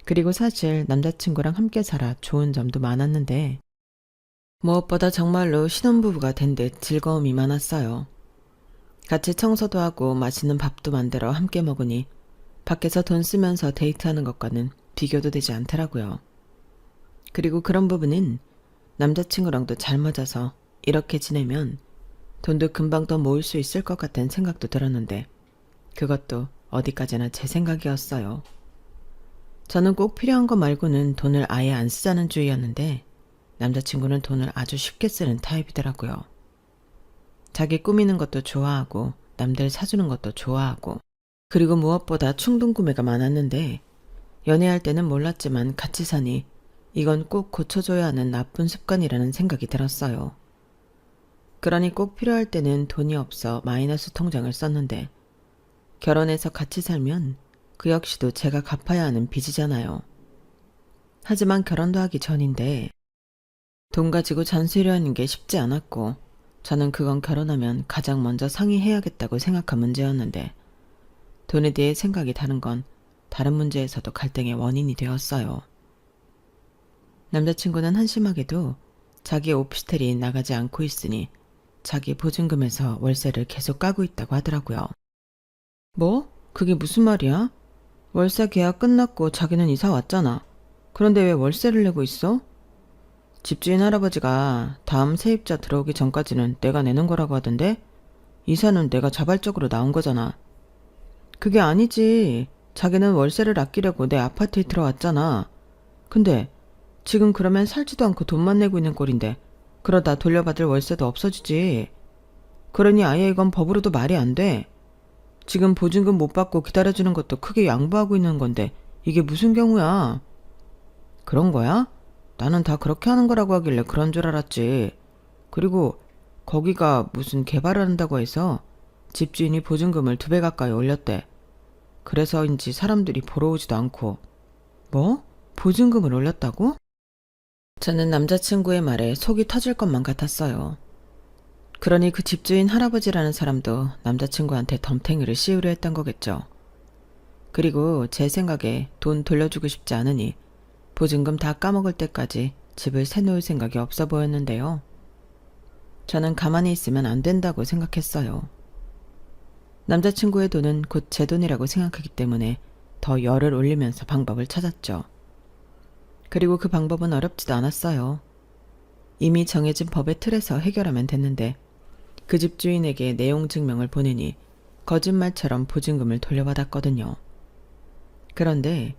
그리고 사실 남자친구랑 함께 살아 좋은 점도 많았는데 무엇보다 정말로 신혼부부가 된 듯 즐거움이 많았어요. 같이 청소도 하고 맛있는 밥도 만들어 함께 먹으니 밖에서 돈 쓰면서 데이트하는 것과는 비교도 되지 않더라고요. 그리고 그런 부분은 남자친구랑도 잘 맞아서 이렇게 지내면 돈도 금방 더 모을 수 있을 것 같다는 생각도 들었는데 그것도 어디까지나 제 생각이었어요. 저는 꼭 필요한 거 말고는 돈을 아예 안 쓰자는 주의였는데 남자친구는 돈을 아주 쉽게 쓰는 타입이더라고요. 자기 꾸미는 것도 좋아하고 남들 사주는 것도 좋아하고 그리고 무엇보다 충동 구매가 많았는데 연애할 때는 몰랐지만 같이 사니 이건 꼭 고쳐줘야 하는 나쁜 습관이라는 생각이 들었어요. 그러니 꼭 필요할 때는 돈이 없어 마이너스 통장을 썼는데 결혼해서 같이 살면 그 역시도 제가 갚아야 하는 빚이잖아요. 하지만 결혼도 하기 전인데 돈 가지고 잔소리하는 게 쉽지 않았고 저는 그건 결혼하면 가장 먼저 상의해야겠다고 생각한 문제였는데 돈에 대해 생각이 다른 건 다른 문제에서도 갈등의 원인이 되었어요. 남자친구는 한심하게도 자기 오피스텔이 나가지 않고 있으니 자기 보증금에서 월세를 계속 까고 있다고 하더라고요. 뭐? 그게 무슨 말이야? 월세 계약 끝났고 자기는 이사 왔잖아. 그런데 왜 월세를 내고 있어? 집주인 할아버지가 다음 세입자 들어오기 전까지는 내가 내는 거라고 하던데 이사는 내가 자발적으로 나온 거잖아. 그게 아니지. 자기는 월세를 아끼려고 내 아파트에 들어왔잖아. 근데 지금 그러면 살지도 않고 돈만 내고 있는 꼴인데 그러다 돌려받을 월세도 없어지지. 그러니 아예 이건 법으로도 말이 안 돼. 지금 보증금 못 받고 기다려주는 것도 크게 양보하고 있는 건데 이게 무슨 경우야? 그런 거야? 나는 다 그렇게 하는 거라고 하길래 그런 줄 알았지. 그리고 거기가 무슨 개발을 한다고 해서 집주인이 보증금을 2배 가까이 올렸대. 그래서인지 사람들이 보러 오지도 않고. 뭐? 보증금을 올렸다고? 저는 남자친구의 말에 속이 터질 것만 같았어요. 그러니 그 집주인 할아버지라는 사람도 남자친구한테 덤탱이를 씌우려 했던 거겠죠. 그리고 제 생각에 돈 돌려주고 싶지 않으니 보증금 다 까먹을 때까지 집을 새놓을 생각이 없어 보였는데요. 저는 가만히 있으면 안 된다고 생각했어요. 남자친구의 돈은 곧 제 돈이라고 생각하기 때문에 더 열을 올리면서 방법을 찾았죠. 그리고 그 방법은 어렵지도 않았어요. 이미 정해진 법의 틀에서 해결하면 됐는데 그 집주인에게 내용 증명을 보내니 거짓말처럼 보증금을 돌려받았거든요. 그런데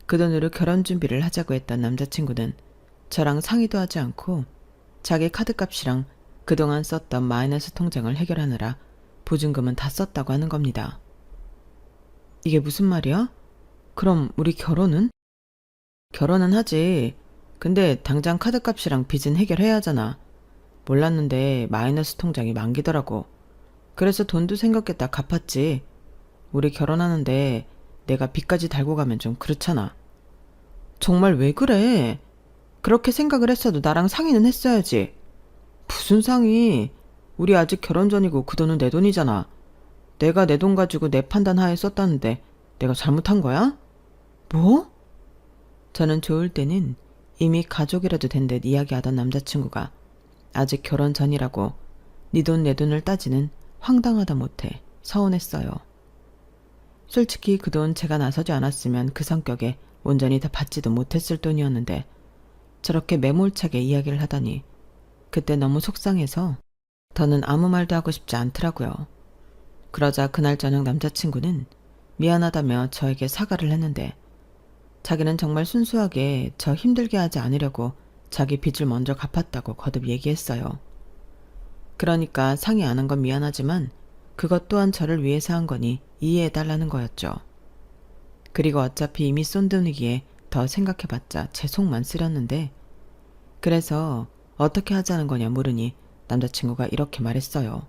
그 돈으로 결혼 준비를 하자고 했던 남자친구는 저랑 상의도 하지 않고 자기 카드값이랑 그동안 썼던 마이너스 통장을 해결하느라 보증금은 다 썼다고 하는 겁니다. 이게 무슨 말이야? 그럼 우리 결혼은? 결혼은 하지. 근데 당장 카드값이랑 빚은 해결해야 하잖아. 몰랐는데 마이너스 통장이 만기더라고. 그래서 돈도 생겼겠다 갚았지. 우리 결혼하는데 내가 빚까지 달고 가면 좀 그렇잖아. 정말 왜 그래? 그렇게 생각을 했어도 나랑 상의는 했어야지. 무슨 상의? 우리 아직 결혼 전이고 그 돈은 내 돈이잖아. 내가 내 돈 가지고 내 판단 하에 썼다는데 내가 잘못한 거야? 뭐? 저는 좋을 때는 이미 가족이라도 된 듯 이야기하던 남자친구가 아직 결혼 전이라고 네 돈 내 돈을 따지는 황당하다 못해 서운했어요. 솔직히 그 돈 제가 나서지 않았으면 그 성격에 온전히 다 받지도 못했을 돈이었는데 저렇게 매몰차게 이야기를 하다니 그때 너무 속상해서 더는 아무 말도 하고 싶지 않더라고요. 그러자 그날 저녁 남자친구는 미안하다며 저에게 사과를 했는데 자기는 정말 순수하게 저 힘들게 하지 않으려고 자기 빚을 먼저 갚았다고 거듭 얘기했어요. 그러니까 상의 안 한 건 미안하지만 그것 또한 저를 위해서 한 거니 이해해달라는 거였죠. 그리고 어차피 이미 쏜 돈이기에 더 생각해봤자 제 속만 쓰렸는데 그래서 어떻게 하자는 거냐 물으니 남자친구가 이렇게 말했어요.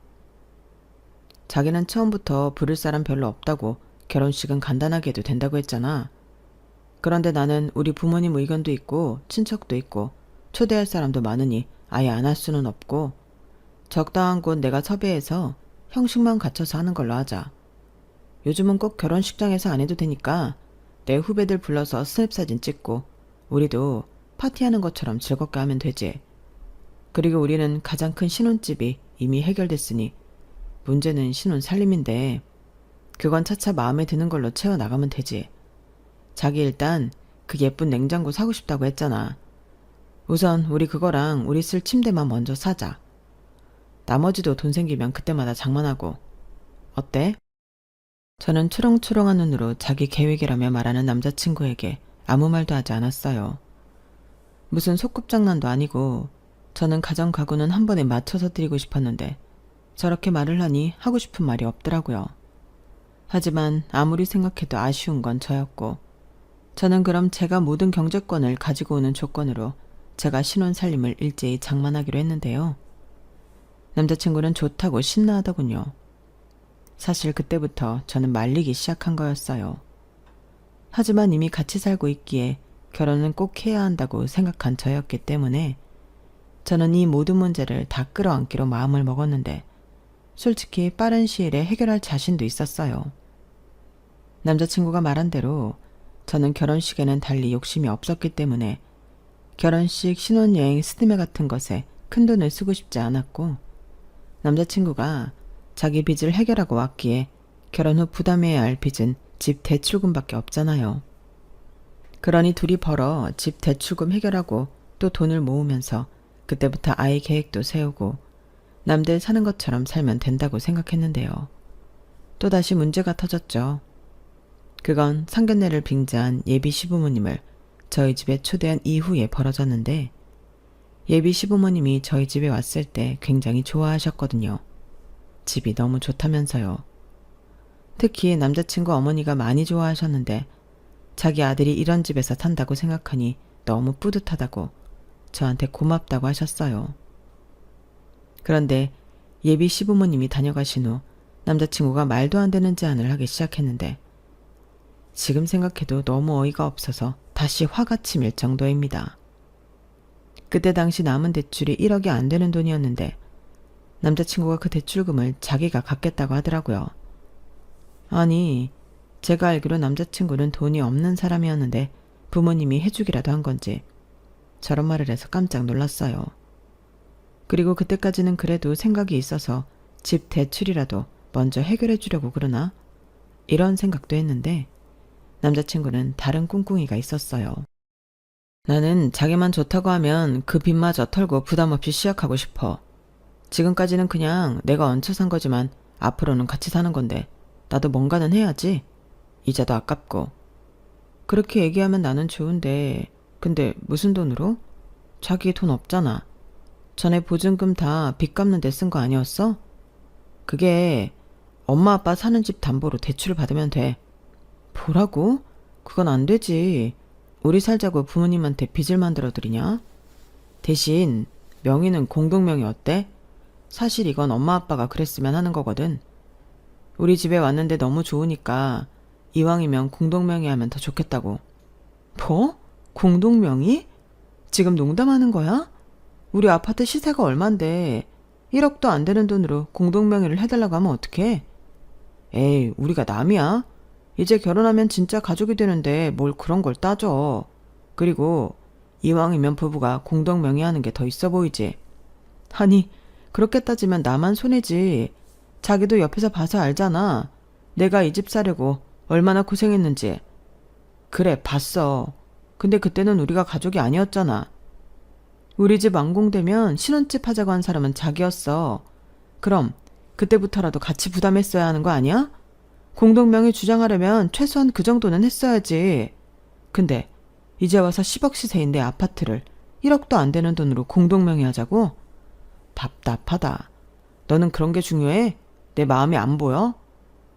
자기는 처음부터 부를 사람 별로 없다고 결혼식은 간단하게 해도 된다고 했잖아. 그런데 나는 우리 부모님 의견도 있고 친척도 있고 초대할 사람도 많으니 아예 안 할 수는 없고 적당한 곳 내가 섭외해서 형식만 갖춰서 하는 걸로 하자. 요즘은 꼭 결혼식장에서 안 해도 되니까 내 후배들 불러서 스냅사진 찍고 우리도 파티하는 것처럼 즐겁게 하면 되지. 그리고 우리는 가장 큰 신혼집이 이미 해결됐으니 문제는 신혼 살림인데 그건 차차 마음에 드는 걸로 채워나가면 되지. 자기 일단 그 예쁜 냉장고 사고 싶다고 했잖아. 우선 우리 그거랑 우리 쓸 침대만 먼저 사자. 나머지도 돈 생기면 그때마다 장만하고. 어때? 저는 초롱초롱한 눈으로 자기 계획이라며 말하는 남자친구에게 아무 말도 하지 않았어요. 무슨 소꿉장난도 아니고 저는 가정가구는 한 번에 맞춰서 드리고 싶었는데 저렇게 말을 하니 하고 싶은 말이 없더라고요. 하지만 아무리 생각해도 아쉬운 건 저였고 저는 그럼 제가 모든 경제권을 가지고 오는 조건으로 제가 신혼 살림을 일제히 장만하기로 했는데요. 남자친구는 좋다고 신나하더군요. 사실 그때부터 저는 말리기 시작한 거였어요. 하지만 이미 같이 살고 있기에 결혼은 꼭 해야 한다고 생각한 저였기 때문에 저는 이 모든 문제를 다 끌어안기로 마음을 먹었는데 솔직히 빠른 시일에 해결할 자신도 있었어요. 남자친구가 말한 대로 저는 결혼식에는 달리 욕심이 없었기 때문에 결혼식, 신혼여행, 스드메 같은 것에 큰돈을 쓰고 싶지 않았고 남자친구가 자기 빚을 해결하고 왔기에 결혼 후 부담해야 할 빚은 집 대출금밖에 없잖아요. 그러니 둘이 벌어 집 대출금 해결하고 또 돈을 모으면서 그때부터 아이 계획도 세우고 남들 사는 것처럼 살면 된다고 생각했는데요. 또다시 문제가 터졌죠. 그건 상견례를 빙자한 예비 시부모님을 저희 집에 초대한 이후에 벌어졌는데 예비 시부모님이 저희 집에 왔을 때 굉장히 좋아하셨거든요. 집이 너무 좋다면서요. 특히 남자친구 어머니가 많이 좋아하셨는데 자기 아들이 이런 집에서 산다고 생각하니 너무 뿌듯하다고 저한테 고맙다고 하셨어요. 그런데 예비 시부모님이 다녀가신 후 남자친구가 말도 안 되는 제안을 하기 시작했는데 지금 생각해도 너무 어이가 없어서 다시 화가 치밀 정도입니다. 그때 당시 남은 대출이 1억이 안 되는 돈이었는데 남자친구가 그 대출금을 자기가 갚겠다고 하더라고요. 아니, 제가 알기로 남자친구는 돈이 없는 사람이었는데 부모님이 해주기라도 한 건지 저런 말을 해서 깜짝 놀랐어요. 그리고 그때까지는 그래도 생각이 있어서 집 대출이라도 먼저 해결해 주려고 그러나? 이런 생각도 했는데 남자친구는 다른 꿍꿍이가 있었어요. 나는 자기만 좋다고 하면 그 빚마저 털고 부담 없이 시작하고 싶어. 지금까지는 그냥 내가 얹혀 산 거지만 앞으로는 같이 사는 건데 나도 뭔가는 해야지. 이자도 아깝고. 그렇게 얘기하면 나는 좋은데 근데 무슨 돈으로? 자기 돈 없잖아. 전에 보증금 다 빚 갚는 데 쓴 거 아니었어? 그게 엄마 아빠 사는 집 담보로 대출을 받으면 돼. 뭐라고? 그건 안 되지. 우리 살자고 부모님한테 빚을 만들어 드리냐? 대신 명의는 공동명의 어때? 사실 이건 엄마 아빠가 그랬으면 하는 거거든. 우리 집에 왔는데 너무 좋으니까 이왕이면 공동명의 하면 더 좋겠다고. 뭐? 공동명의? 지금 농담하는 거야? 우리 아파트 시세가 얼만데 1억도 안 되는 돈으로 공동명의를 해달라고 하면 어떡해? 에이, 우리가 남이야? 이제 결혼하면 진짜 가족이 되는데 뭘 그런 걸 따져. 그리고 이왕이면 부부가 공동명의하는 게 더 있어 보이지. 아니, 그렇게 따지면 나만 손해지. 자기도 옆에서 봐서 알잖아. 내가 이 집 사려고 얼마나 고생했는지. 그래, 봤어. 근데 그때는 우리가 가족이 아니었잖아. 우리 집 완공되면 신혼집 하자고 한 사람은 자기였어. 그럼 그때부터라도 같이 부담했어야 하는 거 아니야? 공동명의 주장하려면 최소한 그 정도는 했어야지. 근데 이제 와서 10억 시세인데 아파트를 1억도 안 되는 돈으로 공동명의 하자고? 답답하다. 너는 그런 게 중요해? 내 마음이 안 보여?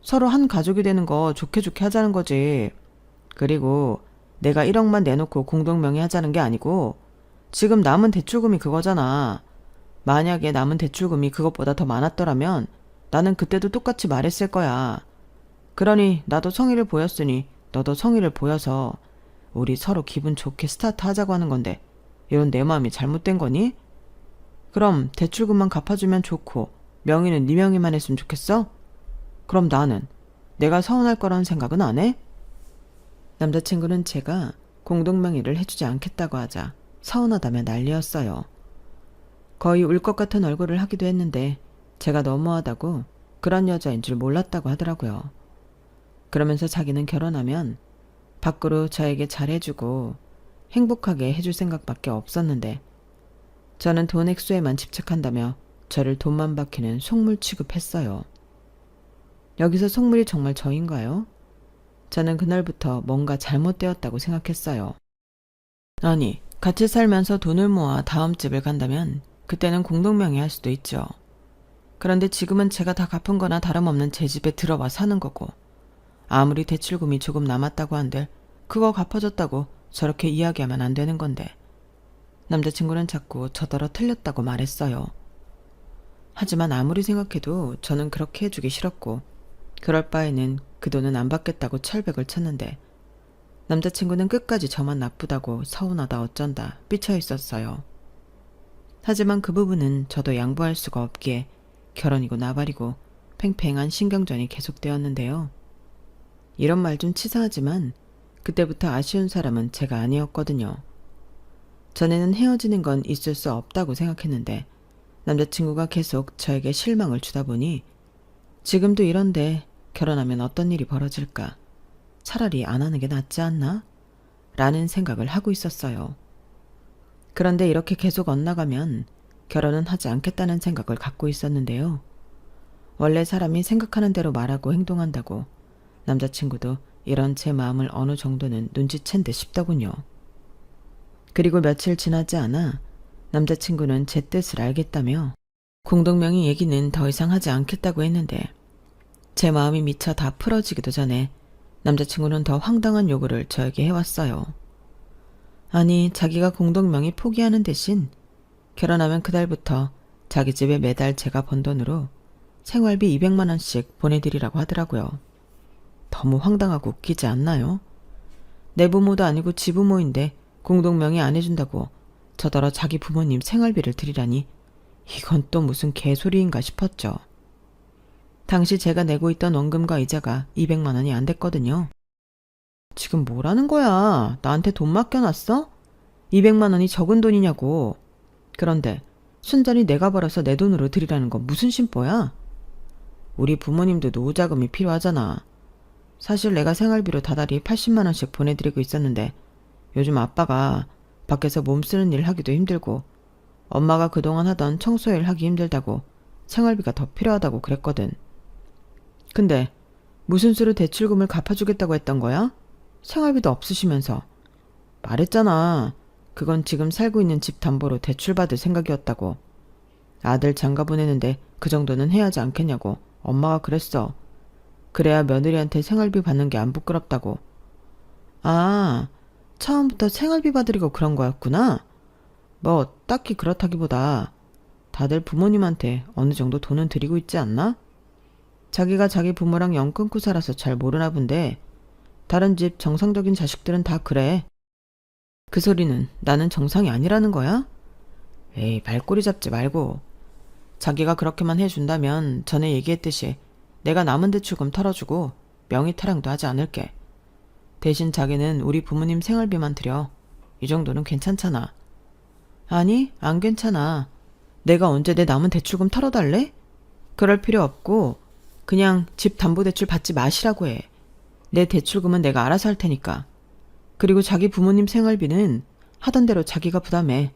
서로 한 가족이 되는 거 좋게 좋게 하자는 거지. 그리고 내가 1억만 내놓고 공동명의 하자는 게 아니고 지금 남은 대출금이 그거잖아. 만약에 남은 대출금이 그것보다 더 많았더라면 나는 그때도 똑같이 말했을 거야. 그러니 나도 성의를 보였으니 너도 성의를 보여서 우리 서로 기분 좋게 스타트 하자고 하는 건데 이런 내 마음이 잘못된 거니? 그럼 대출금만 갚아주면 좋고 명의는 네 명의만 했으면 좋겠어? 그럼 나는 내가 서운할 거라는 생각은 안 해? 남자친구는 제가 공동명의를 해주지 않겠다고 하자 서운하다며 난리였어요. 거의 울 것 같은 얼굴을 하기도 했는데 제가 너무하다고 그런 여자인 줄 몰랐다고 하더라고요. 그러면서 자기는 결혼하면 밖으로 저에게 잘해주고 행복하게 해줄 생각밖에 없었는데 저는 돈 액수에만 집착한다며 저를 돈만 박히는 속물 취급했어요. 여기서 속물이 정말 저인가요? 저는 그날부터 뭔가 잘못되었다고 생각했어요. 아니, 같이 살면서 돈을 모아 다음 집을 간다면 그때는 공동명의 할 수도 있죠. 그런데 지금은 제가 다 갚은 거나 다름없는 제 집에 들어와 사는 거고 아무리 대출금이 조금 남았다고 한들 그거 갚아줬다고 저렇게 이야기하면 안 되는 건데 남자친구는 자꾸 저더러 틀렸다고 말했어요. 하지만 아무리 생각해도 저는 그렇게 해주기 싫었고 그럴 바에는 그 돈은 안 받겠다고 철벽을 쳤는데 남자친구는 끝까지 저만 나쁘다고 서운하다 어쩐다 삐쳐 있었어요. 하지만 그 부분은 저도 양보할 수가 없기에 결혼이고 나발이고 팽팽한 신경전이 계속되었는데요. 이런 말 좀 치사하지만 그때부터 아쉬운 사람은 제가 아니었거든요. 전에는 헤어지는 건 있을 수 없다고 생각했는데 남자친구가 계속 저에게 실망을 주다 보니 지금도 이런데 결혼하면 어떤 일이 벌어질까? 차라리 안 하는 게 낫지 않나? 라는 생각을 하고 있었어요. 그런데 이렇게 계속 엇나가면 결혼은 하지 않겠다는 생각을 갖고 있었는데요. 원래 사람이 생각하는 대로 말하고 행동한다고 남자친구도 이런 제 마음을 어느 정도는 눈치챈 듯 싶더군요. 그리고 며칠 지나지 않아 남자친구는 제 뜻을 알겠다며 공동명의 얘기는 더 이상 하지 않겠다고 했는데 제 마음이 미쳐 다 풀어지기도 전에 남자친구는 더 황당한 요구를 저에게 해왔어요. 아니, 자기가 공동명의 포기하는 대신 결혼하면 그달부터 자기 집에 매달 제가 번 돈으로 생활비 200만 원씩 보내드리라고 하더라고요. 너무 황당하고 웃기지 않나요? 내 부모도 아니고 지 부모인데 공동명의 안 해준다고 저더러 자기 부모님 생활비를 드리라니 이건 또 무슨 개소리인가 싶었죠. 당시 제가 내고 있던 원금과 이자가 200만 원이 안 됐거든요. 지금 뭐라는 거야? 나한테 돈 맡겨놨어? 200만 원이 적은 돈이냐고. 그런데 순전히 내가 벌어서 내 돈으로 드리라는 건 무슨 심보야? 우리 부모님도 노후자금이 필요하잖아. 사실 내가 생활비로 다달이 80만 원씩 보내드리고 있었는데 요즘 아빠가 밖에서 몸 쓰는 일 하기도 힘들고 엄마가 그동안 하던 청소일 하기 힘들다고 생활비가 더 필요하다고 그랬거든. 근데 무슨 수로 대출금을 갚아주겠다고 했던 거야? 생활비도 없으시면서. 말했잖아. 그건 지금 살고 있는 집 담보로 대출받을 생각이었다고. 아들 장가 보내는데 그 정도는 해야 하지 않겠냐고 엄마가 그랬어. 그래야 며느리한테 생활비 받는 게 안 부끄럽다고. 아, 처음부터 생활비 받으려고 그런 거였구나. 뭐 딱히 그렇다기보다 다들 부모님한테 어느 정도 돈은 드리고 있지 않나? 자기가 자기 부모랑 연 끊고 살아서 잘 모르나 본데 다른 집 정상적인 자식들은 다 그래. 그 소리는 나는 정상이 아니라는 거야? 에이, 발꼬리 잡지 말고. 자기가 그렇게만 해준다면 전에 얘기했듯이 내가 남은 대출금 털어주고 명의 타령도 하지 않을게. 대신 자기는 우리 부모님 생활비만 드려. 이 정도는 괜찮잖아. 아니, 안 괜찮아. 내가 언제 내 남은 대출금 털어달래? 그럴 필요 없고 그냥 집 담보대출 받지 마시라고 해. 내 대출금은 내가 알아서 할 테니까. 그리고 자기 부모님 생활비는 하던 대로 자기가 부담해.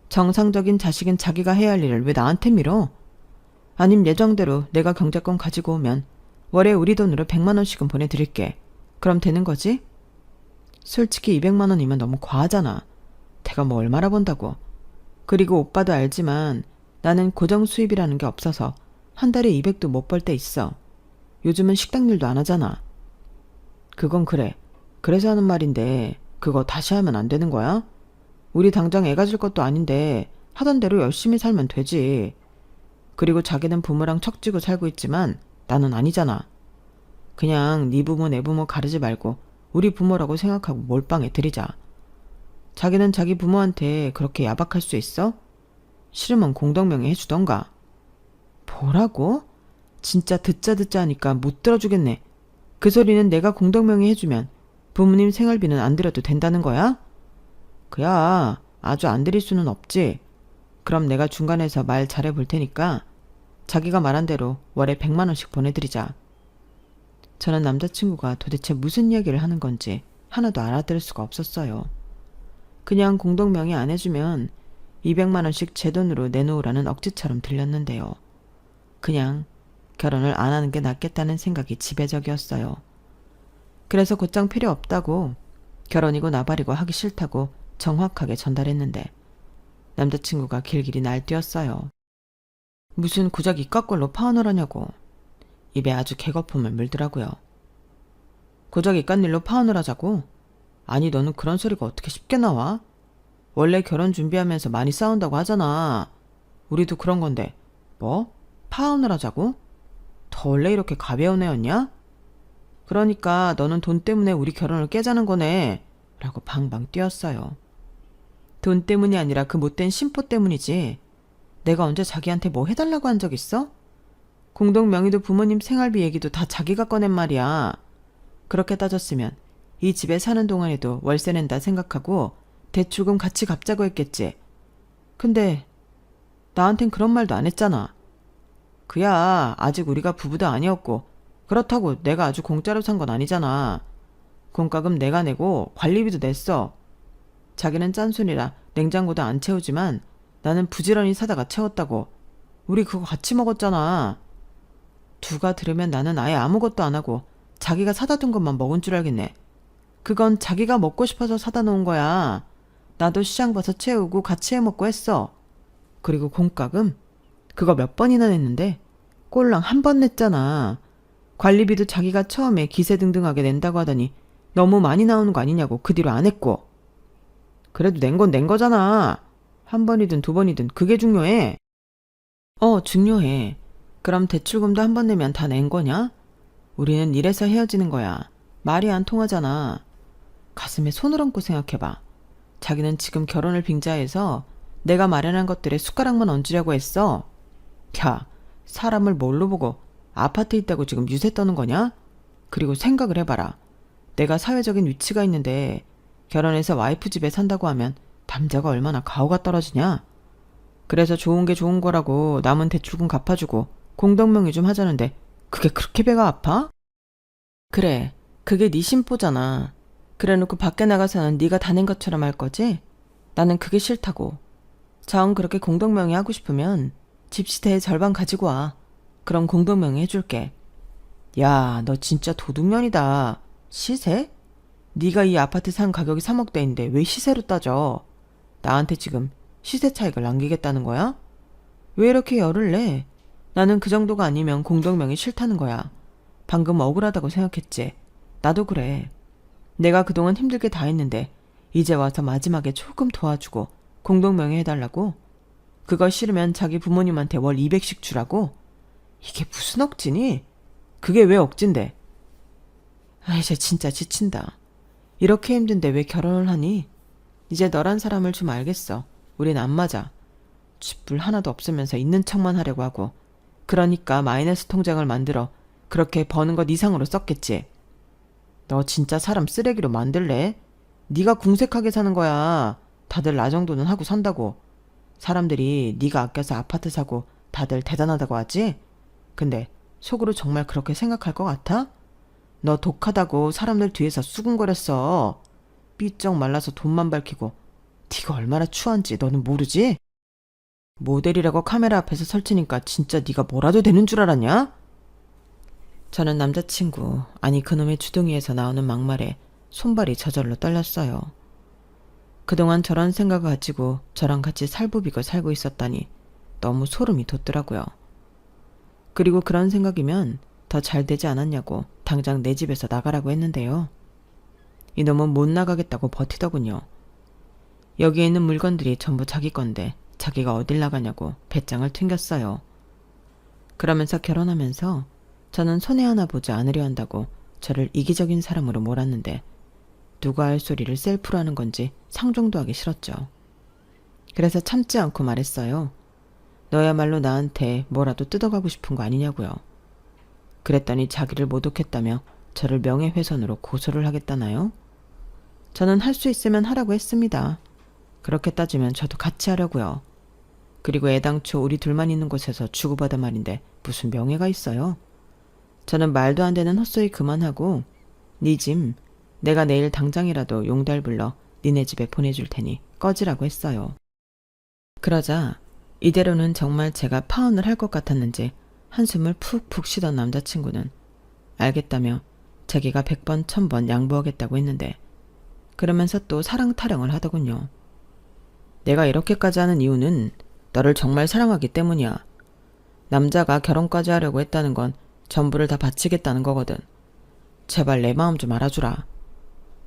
정상적인 자식은 자기가 해야 할 일을 왜 나한테 밀어? 아님 예정대로 내가 경제권 가지고 오면 월에 우리 돈으로 100만 원씩은 보내드릴게. 그럼 되는 거지? 솔직히 200만 원이면 너무 과하잖아. 내가 뭐 얼마나 번다고. 그리고 오빠도 알지만 나는 고정 수입이라는 게 없어서 한 달에 200도 못 벌 때 있어. 요즘은 식당일도 안 하잖아. 그건 그래. 그래서 하는 말인데 그거 다시 하면 안 되는 거야? 우리 당장 애 가질 것도 아닌데 하던 대로 열심히 살면 되지. 그리고 자기는 부모랑 척지고 살고 있지만 나는 아니잖아. 그냥 네 부모 내 부모 가르지 말고 우리 부모라고 생각하고 몰빵해 드리자. 자기는 자기 부모한테 그렇게 야박할 수 있어? 싫으면 공동명의 해주던가. 뭐라고? 진짜 듣자 하니까 못 들어주겠네. 그 소리는 내가 공동명의 해주면 부모님 생활비는 안 드려도 된다는 거야? 그야 아주 안 드릴 수는 없지. 그럼 내가 중간에서 말 잘해 볼 테니까 자기가 말한 대로 월에 100만 원씩 보내드리자. 저는 남자친구가 도대체 무슨 이야기를 하는 건지 하나도 알아들을 수가 없었어요. 그냥 공동명의 안 해주면 200만 원씩 제 돈으로 내놓으라는 억지처럼 들렸는데요. 그냥 결혼을 안 하는 게 낫겠다는 생각이 지배적이었어요. 그래서 곧장 필요 없다고, 결혼이고 나발이고 하기 싫다고 정확하게 전달했는데 남자친구가 길길이 날뛰었어요. 무슨 고작 이깟 걸로 파혼을 하냐고. 입에 아주 개거품을 물더라고요. 고작 이깟 일로 파혼을 하자고? 아니, 너는 그런 소리가 어떻게 쉽게 나와? 원래 결혼 준비하면서 많이 싸운다고 하잖아. 우리도 그런 건데 뭐? 파혼을 하자고? 더 원래 이렇게 가벼운 애였냐? 그러니까 너는 돈 때문에 우리 결혼을 깨자는 거네 라고 방방 뛰었어요. 돈 때문이 아니라 그 못된 심포 때문이지. 내가 언제 자기한테 뭐 해달라고 한 적 있어? 공동명의도 부모님 생활비 얘기도 다 자기가 꺼낸 말이야. 그렇게 따졌으면 이 집에 사는 동안에도 월세 낸다 생각하고 대출금 같이 갚자고 했겠지. 근데 나한텐 그런 말도 안 했잖아. 그야 아직 우리가 부부도 아니었고 그렇다고 내가 아주 공짜로 산 건 아니잖아. 공과금 내가 내고 관리비도 냈어. 자기는 짠순이라 냉장고도 안 채우지만 나는 부지런히 사다가 채웠다고. 우리 그거 같이 먹었잖아. 누가 들으면 나는 아예 아무것도 안 하고 자기가 사다 둔 것만 먹은 줄 알겠네. 그건 자기가 먹고 싶어서 사다 놓은 거야. 나도 시장 봐서 채우고 같이 해먹고 했어. 그리고 공과금? 그거 몇 번이나 냈는데 꼴랑 한 번 냈잖아. 관리비도 자기가 처음에 기세등등하게 낸다고 하더니 너무 많이 나오는 거 아니냐고 그 뒤로 안 했고. 그래도 낸 건 낸 거잖아. 한 번이든 두 번이든 그게 중요해. 중요해. 그럼 대출금도 한 번 내면 다 낸 거냐? 우리는 이래서 헤어지는 거야. 말이 안 통하잖아. 가슴에 손을 얹고 생각해봐. 자기는 지금 결혼을 빙자해서 내가 마련한 것들에 숟가락만 얹으려고 했어. 야, 사람을 뭘로 보고 아파트 있다고 지금 유세 떠는 거냐? 그리고 생각을 해봐라. 내가 사회적인 위치가 있는데 결혼해서 와이프 집에 산다고 하면 남자가 얼마나 가오가 떨어지냐? 그래서 좋은 게 좋은 거라고 남은 대출금 갚아주고 공동명의 좀 하자는데 그게 그렇게 배가 아파? 그래, 그게 네 심보잖아. 그래놓고 밖에 나가서는 네가 다 낸 것처럼 할 거지? 나는 그게 싫다고. 정 그렇게 공동명의 하고 싶으면 집시대의 절반 가지고 와. 그럼 공동명의 해줄게. 야, 너 진짜 도둑년이다. 시세? 네가 이 아파트 산 가격이 3억대인데 왜 시세로 따져? 나한테 지금 시세 차익을 남기겠다는 거야? 왜 이렇게 열을 내? 나는 그 정도가 아니면 공동명의 싫다는 거야. 방금 억울하다고 생각했지. 나도 그래. 내가 그동안 힘들게 다 했는데 이제 와서 마지막에 조금 도와주고 공동명예해달라고? 그거 싫으면 자기 부모님한테 월 200씩 주라고? 이게 무슨 억지니? 그게 왜 억진데? 이제 진짜 지친다. 이렇게 힘든데 왜 결혼을 하니? 이제 너란 사람을 좀 알겠어. 우린 안 맞아. 쥐뿔 하나도 없으면서 있는 척만 하려고 하고. 그러니까 마이너스 통장을 만들어 그렇게 버는 것 이상으로 썼겠지. 너 진짜 사람 쓰레기로 만들래? 네가 궁색하게 사는 거야. 다들 나 정도는 하고 산다고. 사람들이 네가 아껴서 아파트 사고 다들 대단하다고 하지? 근데 속으로 정말 그렇게 생각할 것 같아? 너 독하다고 사람들 뒤에서 수근거렸어. 삐쩍 말라서 돈만 밝히고. 네가 얼마나 추한지 너는 모르지? 모델이라고 카메라 앞에서 설치니까 진짜 네가 뭐라도 되는 줄 알았냐? 저는 남자친구, 아니 그놈의 주둥이에서 나오는 막말에 손발이 저절로 떨렸어요. 그동안 저런 생각을 가지고 저랑 같이 살부비고 살고 있었다니 너무 소름이 돋더라고요. 그리고 그런 생각이면 더 잘 되지 않았냐고 당장 내 집에서 나가라고 했는데요. 이놈은 못 나가겠다고 버티더군요. 여기에 있는 물건들이 전부 자기 건데 자기가 어딜 나가냐고 배짱을 튕겼어요. 그러면서 결혼하면서 저는 손해 하나 보지 않으려 한다고 저를 이기적인 사람으로 몰았는데 누가 할 소리를 셀프로 하는 건지 상종도 하기 싫었죠. 그래서 참지 않고 말했어요. 너야말로 나한테 뭐라도 뜯어가고 싶은 거 아니냐고요. 그랬더니 자기를 모독했다며 저를 명예훼손으로 고소를 하겠다나요? 저는 할 수 있으면 하라고 했습니다. 그렇게 따지면 저도 같이 하려고요. 그리고 애당초 우리 둘만 있는 곳에서 주고받아 말인데 무슨 명예가 있어요? 저는 말도 안 되는 헛소리 그만하고 네 짐 내가 내일 당장이라도 용달 불러 니네 집에 보내줄 테니 꺼지라고 했어요. 그러자 이대로는 정말 제가 파혼을 할 것 같았는지 한숨을 푹푹 쉬던 남자친구는 알겠다며 자기가 100번 1000번 양보하겠다고 했는데 그러면서 또 사랑 타령을 하더군요. 내가 이렇게까지 하는 이유는 너를 정말 사랑하기 때문이야. 남자가 결혼까지 하려고 했다는 건 전부를 다 바치겠다는 거거든. 제발 내 마음 좀 알아주라.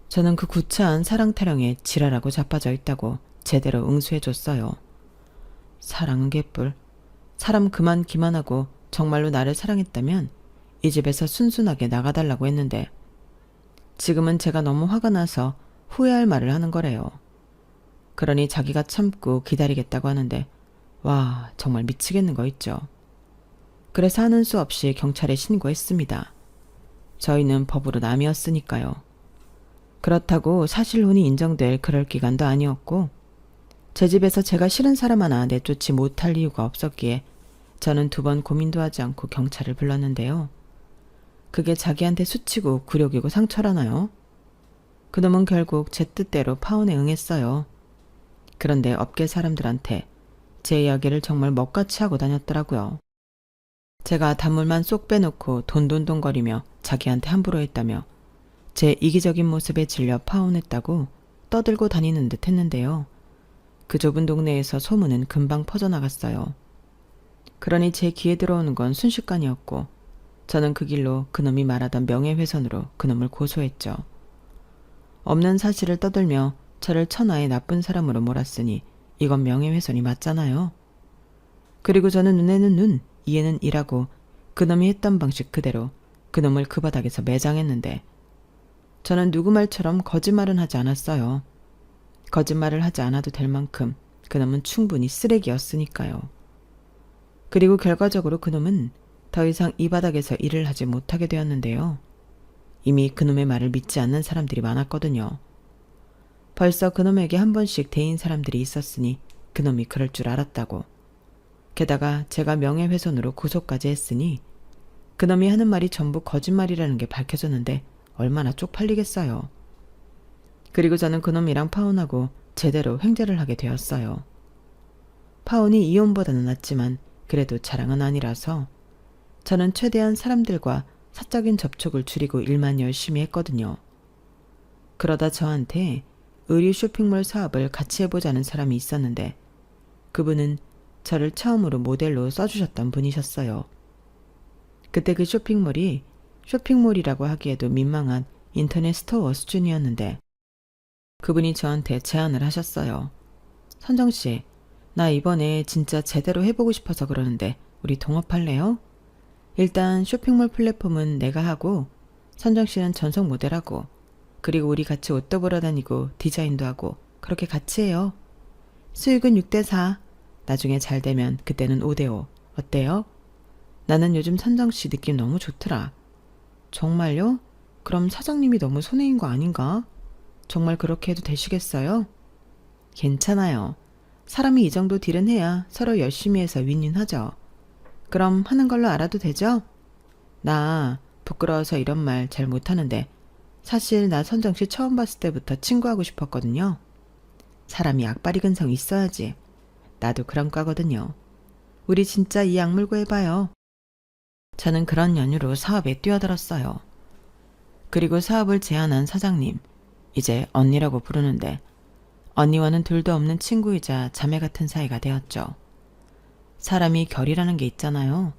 저는 그 구차한 사랑 타령에 지랄하고 자빠져 있다고 제대로 응수해줬어요. 사랑은 개뿔. 사람 그만 기만하고 정말로 나를 사랑했다면 이 집에서 순순하게 나가달라고 했는데 지금은 제가 너무 화가 나서 후회할 말을 하는 거래요. 그러니 자기가 참고 기다리겠다고 하는데 와 정말 미치겠는 거 있죠. 그래서 하는 수 없이 경찰에 신고했습니다. 저희는 법으로 남이었으니까요. 그렇다고 사실혼이 인정될 그럴 기간도 아니었고 제 집에서 제가 싫은 사람 하나 내쫓지 못할 이유가 없었기에 저는 2번 고민도 하지 않고 경찰을 불렀는데요. 그게 자기한테 수치고 굴욕이고 상처라나요? 그놈은 결국 제 뜻대로 파혼에 응했어요. 그런데 업계 사람들한테 제 이야기를 정말 먹같이 하고 다녔더라고요. 제가 단물만 쏙 빼놓고 돈돈돈거리며 자기한테 함부로 했다며 제 이기적인 모습에 질려 파혼했다고 떠들고 다니는 듯 했는데요. 그 좁은 동네에서 소문은 금방 퍼져나갔어요. 그러니 제 귀에 들어오는 건 순식간이었고 저는 그 길로 그놈이 말하던 명예훼손으로 그놈을 고소했죠. 없는 사실을 떠들며 저를 천하의 나쁜 사람으로 몰았으니 이건 명예훼손이 맞잖아요. 그리고 저는 눈에는 눈, 이에는 이라고 그놈이 했던 방식 그대로 그놈을 그 바닥에서 매장했는데 저는 누구 말처럼 거짓말은 하지 않았어요. 거짓말을 하지 않아도 될 만큼 그놈은 충분히 쓰레기였으니까요. 그리고 결과적으로 그놈은 더 이상 이 바닥에서 일을 하지 못하게 되었는데요. 이미 그놈의 말을 믿지 않는 사람들이 많았거든요. 벌써 그놈에게 한 번씩 대인 사람들이 있었으니 그놈이 그럴 줄 알았다고. 게다가 제가 명예훼손으로 고소까지 했으니 그놈이 하는 말이 전부 거짓말이라는 게 밝혀졌는데 얼마나 쪽팔리겠어요. 그리고 저는 그놈이랑 파혼하고 제대로 횡재를 하게 되었어요. 파혼이 이혼보다는 낫지만 그래도 자랑은 아니라서 저는 최대한 사람들과 사적인 접촉을 줄이고 일만 열심히 했거든요. 그러다 저한테 의류 쇼핑몰 사업을 같이 해보자는 사람이 있었는데 그분은 저를 처음으로 모델로 써주셨던 분이셨어요. 그때 그 쇼핑몰이 쇼핑몰이라고 하기에도 민망한 인터넷 스토어 수준이었는데 그분이 저한테 제안을 하셨어요. 선정씨, 나 이번에 진짜 제대로 해보고 싶어서 그러는데 우리 동업할래요? 일단 쇼핑몰 플랫폼은 내가 하고 선정씨는 전속 모델하고 그리고 우리 같이 옷도 보러 다니고 디자인도 하고 그렇게 같이 해요. 수익은 6대4. 나중에 잘 되면 그때는 5대5. 어때요? 나는 요즘 선정씨 느낌 너무 좋더라. 정말요? 그럼 사장님이 너무 손해인 거 아닌가? 정말 그렇게 해도 되시겠어요? 괜찮아요. 사람이 이 정도 딜은 해야 서로 열심히 해서 윈윈하죠. 그럼 하는 걸로 알아도 되죠? 나 부끄러워서 이런 말 잘 못하는데 사실 나 선정씨 처음 봤을 때부터 친구하고 싶었거든요. 사람이 악바리 근성 있어야지. 나도 그런 과거든요. 우리 진짜 이 악물고 해봐요. 저는 그런 연유로 사업에 뛰어들었어요. 그리고 사업을 제안한 사장님, 이제 언니라고 부르는데 언니와는 둘도 없는 친구이자 자매 같은 사이가 되었죠. 사람이 결이라는 게 있잖아요.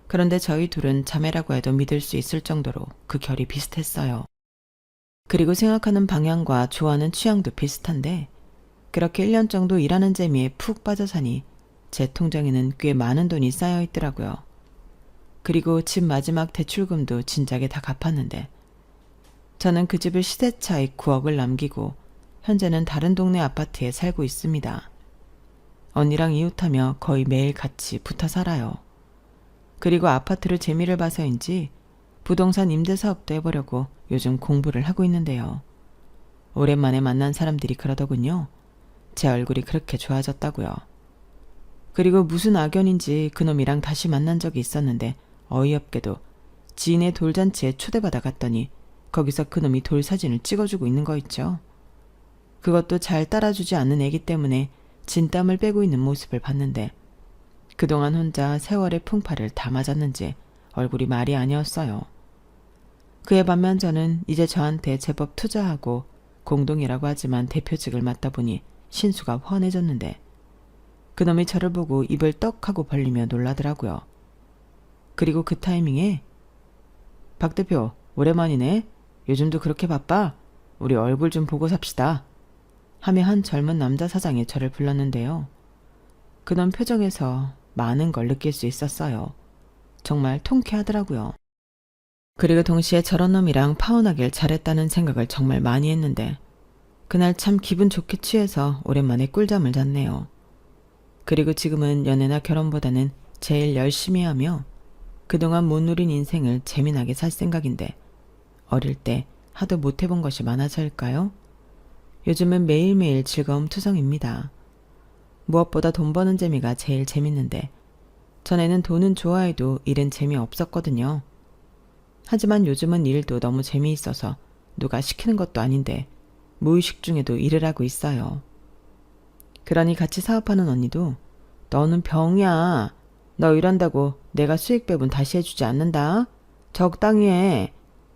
그런데 저희 둘은 자매라고 해도 믿을 수 있을 정도로 그 결이 비슷했어요. 그리고 생각하는 방향과 좋아하는 취향도 비슷한데 그렇게 1년 정도 일하는 재미에 푹 빠져 사니 제 통장에는 꽤 많은 돈이 쌓여 있더라고요. 그리고 집 마지막 대출금도 진작에 다 갚았는데 저는 그 집을 시세 차익 9억을 남기고 현재는 다른 동네 아파트에 살고 있습니다. 언니랑 이웃하며 거의 매일 같이 붙어 살아요. 그리고 아파트를 재미를 봐서인지 부동산 임대 사업도 해보려고 요즘 공부를 하고 있는데요. 오랜만에 만난 사람들이 그러더군요. 제 얼굴이 그렇게 좋아졌다고요. 그리고 무슨 악연인지 그놈이랑 다시 만난 적이 있었는데 어이없게도 지인의 돌잔치에 초대받아 갔더니 거기서 그놈이 돌 사진을 찍어주고 있는 거 있죠. 그것도 잘 따라주지 않는 애기 때문에 진땀을 빼고 있는 모습을 봤는데 그동안 혼자 세월의 풍파를 다 맞았는지 얼굴이 말이 아니었어요. 그에 반면 저는 이제 저한테 제법 투자하고 공동이라고 하지만 대표직을 맡다 보니 신수가 훤해졌는데 그놈이 저를 보고 입을 떡 하고 벌리며 놀라더라고요. 그리고 그 타이밍에 박 대표 오랜만이네. 요즘도 그렇게 바빠? 우리 얼굴 좀 보고 삽시다. 하며 한 젊은 남자 사장이 저를 불렀는데요. 그놈 표정에서 많은 걸 느낄 수 있었어요. 정말 통쾌하더라고요. 그리고 동시에 저런 놈이랑 파혼하길 잘했다는 생각을 정말 많이 했는데 그날 참 기분 좋게 취해서 오랜만에 꿀잠을 잤네요. 그리고 지금은 연애나 결혼보다는 제일 열심히 하며 그동안 못 누린 인생을 재미나게 살 생각인데 어릴 때 하도 못 해본 것이 많아서일까요? 요즘은 매일매일 즐거움 투성입니다. 무엇보다 돈 버는 재미가 제일 재밌는데 전에는 돈은 좋아해도 일은 재미없었거든요. 하지만 요즘은 일도 너무 재미있어서 누가 시키는 것도 아닌데 무의식 중에도 일을 하고 있어요. 그러니 같이 사업하는 언니도 너는 병이야. 너 이런다고 내가 수익 배분 다시 해주지 않는다. 적당히 해.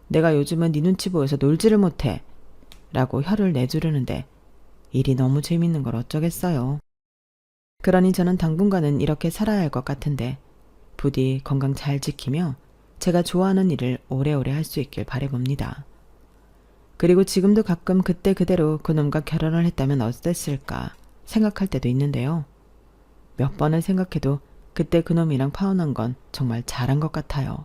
내가 요즘은 네 눈치 보여서 놀지를 못해. 라고 혀를 내두르는데 일이 너무 재밌는 걸 어쩌겠어요. 그러니 저는 당분간은 이렇게 살아야 할 것 같은데 부디 건강 잘 지키며 제가 좋아하는 일을 오래오래 할 수 있길 바라봅니다. 그리고 지금도 가끔 그때 그대로 그놈과 결혼을 했다면 어땠을까 생각할 때도 있는데요. 몇 번을 생각해도 그때 그놈이랑 파혼한 건 정말 잘한 것 같아요.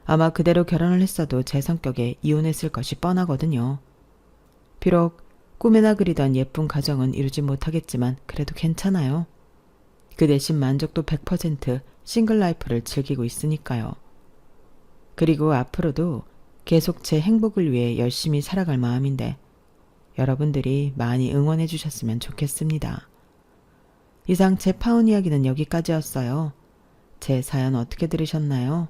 아마 그대로 결혼을 했어도 제 성격에 이혼했을 것이 뻔하거든요. 비록 꿈에나 그리던 예쁜 가정은 이루지 못하겠지만 그래도 괜찮아요. 그 대신 만족도 100% 싱글 라이프를 즐기고 있으니까요. 그리고 앞으로도 계속 제 행복을 위해 열심히 살아갈 마음인데 여러분들이 많이 응원해 주셨으면 좋겠습니다. 이상 제 파혼 이야기는 여기까지였어요. 제 사연 어떻게 들으셨나요?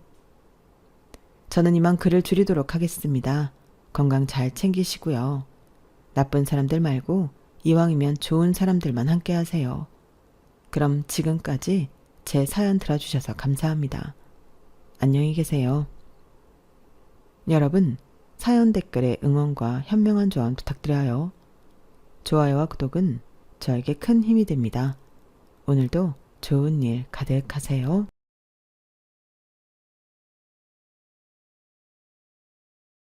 저는 이만 글을 줄이도록 하겠습니다. 건강 잘 챙기시고요. 나쁜 사람들 말고 이왕이면 좋은 사람들만 함께 하세요. 그럼 지금까지 제 사연 들어주셔서 감사합니다. 안녕히 계세요. 여러분, 사연 댓글에 응원과 현명한 조언 부탁드려요. 좋아요와 구독은 저에게 큰 힘이 됩니다. 오늘도 좋은 일 가득하세요.